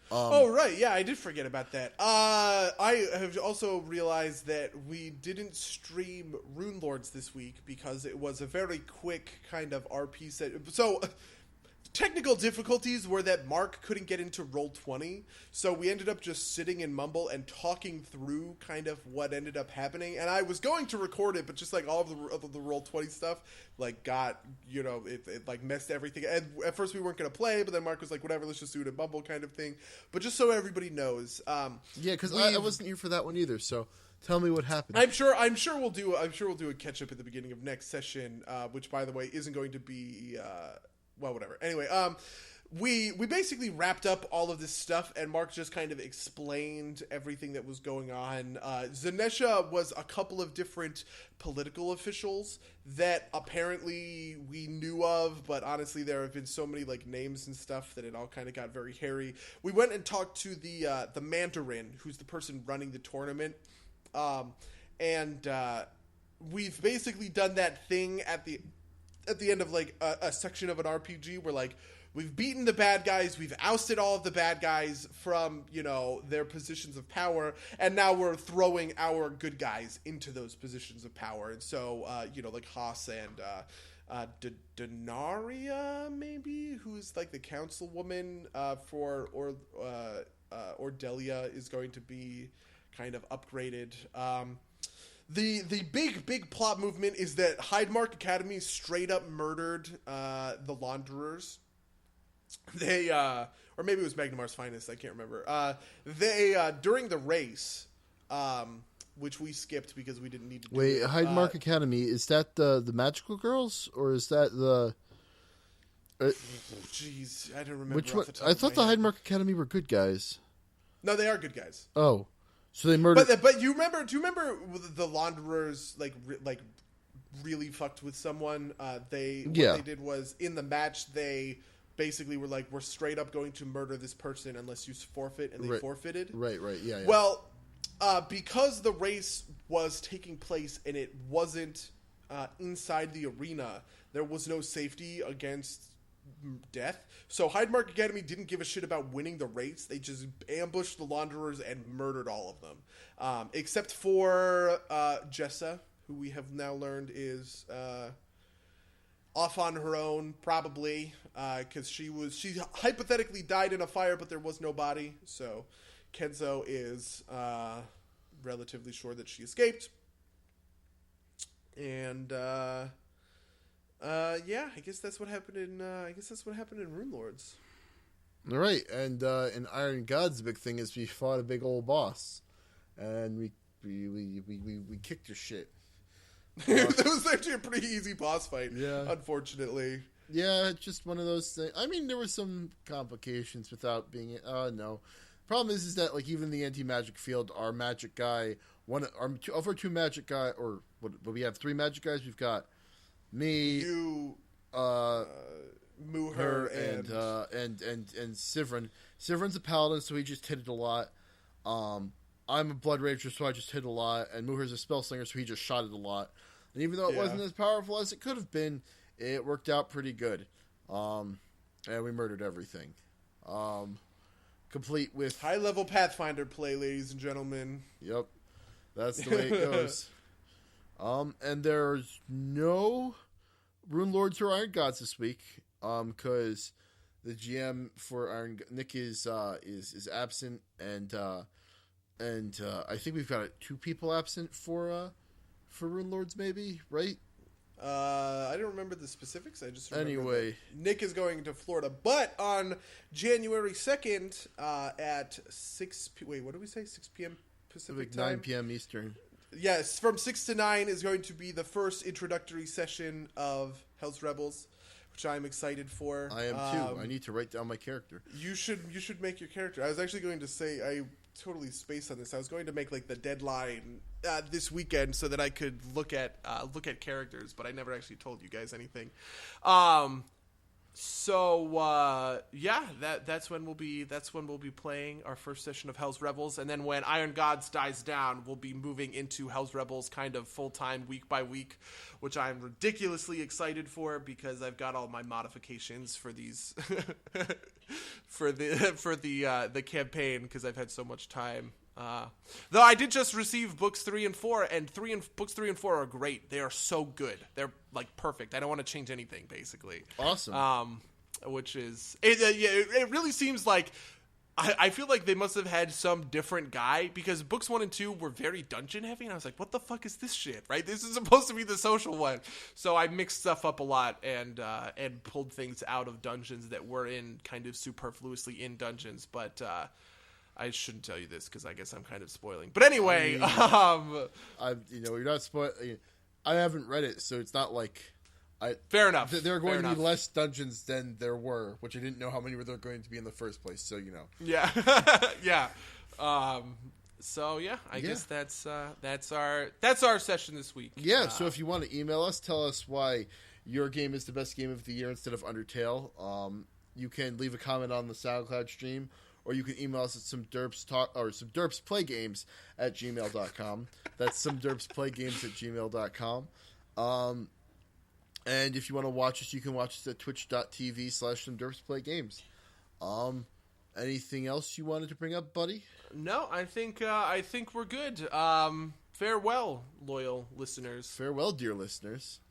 Oh, right. Yeah, I did forget about that. I have also realized that we didn't stream Rune Lords this week because it was a very quick kind of RP set. So, technical difficulties were that Mark couldn't get into Roll20, so we ended up just sitting in Mumble and talking through kind of what ended up happening. And I was going to record it, but just like all of the Roll20 stuff, like got, it like messed everything. And at first we weren't going to play, but then Mark was like, whatever, let's just do it in Mumble kind of thing. But just so everybody knows. Yeah, because I wasn't here for that one either, so tell me what happened. I'm sure we'll do a catch up at the beginning of next session, which by the way isn't going to be well, whatever. Anyway, we basically wrapped up all of this stuff, and Mark just kind of explained everything that was going on. Zanesha was a couple of different political officials that apparently we knew of, but honestly, there have been so many like names and stuff that it all kind of got very hairy. We went and talked to the Mandarin, who's the person running the tournament, and we've basically done that thing at the end of like a section of an RPG where like we've beaten the bad guys, we've ousted all of the bad guys from, their positions of power, and now we're throwing our good guys into those positions of power. And so, like Haas and Denaria, maybe, who's like the councilwoman for Ordelia, is going to be kind of upgraded. The big plot movement is that Hydemark Academy straight up murdered the Launderers. They or maybe it was Magnamar's Finest, I can't remember. They during the race, which we skipped because we didn't need to do Wait, it. Hydemark Academy, is that the magical girls, or is that the Jeez, I don't remember. which one? I thought the Hydemark Academy were good guys. No, they are good guys. Oh. So they murdered. But do you remember the Launderers like really fucked with someone? What they did was in the match they basically were like, we're straight up going to murder this person unless you forfeit, and they forfeited. Right, yeah. Well, because the race was taking place and it wasn't inside the arena, there was no safety against death. So Hydemark Academy didn't give a shit about winning the race. They just ambushed the Launderers and murdered all of them, except for Jessa, who we have now learned is off on her own, probably because she hypothetically died in a fire, but there was no body. So Kenzo is relatively sure that she escaped, and yeah, I guess that's what happened in Rune Lords. All right, and in Iron Gods, the big thing is we fought a big old boss, and we kicked your shit. That was actually a pretty easy boss fight. Yeah, unfortunately. Yeah, it's just one of those things. I mean, there were some complications without being. No, problem is that like even the anti-magic field, our magic guy, of our two magic guy, or what? We have three magic guys. We've got me, you, Muher, and Sivrin. Sivrin's a paladin, so he just hit it a lot. I'm a blood rager, so I just hit a lot, and Muher's a spell slinger, so he just shot it a lot. And even though it wasn't as powerful as it could have been, it worked out pretty good. And we murdered everything. Complete with high level Pathfinder play, ladies and gentlemen. Yep, that's the way it goes. And there's no Rune Lords or Iron Gods this week, because the GM for Nick is absent, and I think we've got 2 people absent for Rune Lords, maybe, right? I don't remember the specifics. I just remember anyway. Nick is going to Florida, but on January 2nd at 6 p.m. Wait, what did we say? 6 p.m. Pacific time? 9 p.m. Eastern. Yes, from 6 to 9 is going to be the first introductory session of Hell's Rebels, which I'm excited for. I am too. I need to write down my character. You should make your character. I was actually going to say, I totally spaced on this. I was going to make like the deadline this weekend so that I could look at characters, but I never actually told you guys anything. So that's when we'll be playing our first session of Hell's Rebels, and then when Iron Gods dies down, we'll be moving into Hell's Rebels kind of full time, week by week, which I'm ridiculously excited for because I've got all my modifications for these for the campaign because I've had so much time. Though I did just receive books 3 and 4, and books 3 and 4 are great. They are so good. They're like perfect. I don't want to change anything, basically. Awesome. Which is it really seems like I feel like they must have had some different guy because books 1 and 2 were very dungeon heavy, and I was like, what the fuck is this shit? Right? This is supposed to be the social one. So I mixed stuff up a lot and pulled things out of dungeons that were in kind of superfluously in dungeons, but I shouldn't tell you this because I guess I'm kind of spoiling. But anyway, you're not spoiling. I haven't read it, so it's not like fair enough. There are going to be less dungeons than there were, which I didn't know how many were there going to be in the first place. So Yeah, yeah. So yeah, I guess that's our session this week. Yeah. So if you want to email us, tell us why your game is the best game of the year instead of Undertale. You can leave a comment on the SoundCloud stream. Or you can email us at some derps play games at gmail.com. That's some derps play games at gmail.com. And if you want to watch us, you can watch us at twitch.tv/some derps play games. Anything else you wanted to bring up, buddy? No, I think we're good. Farewell, loyal listeners. Farewell, dear listeners.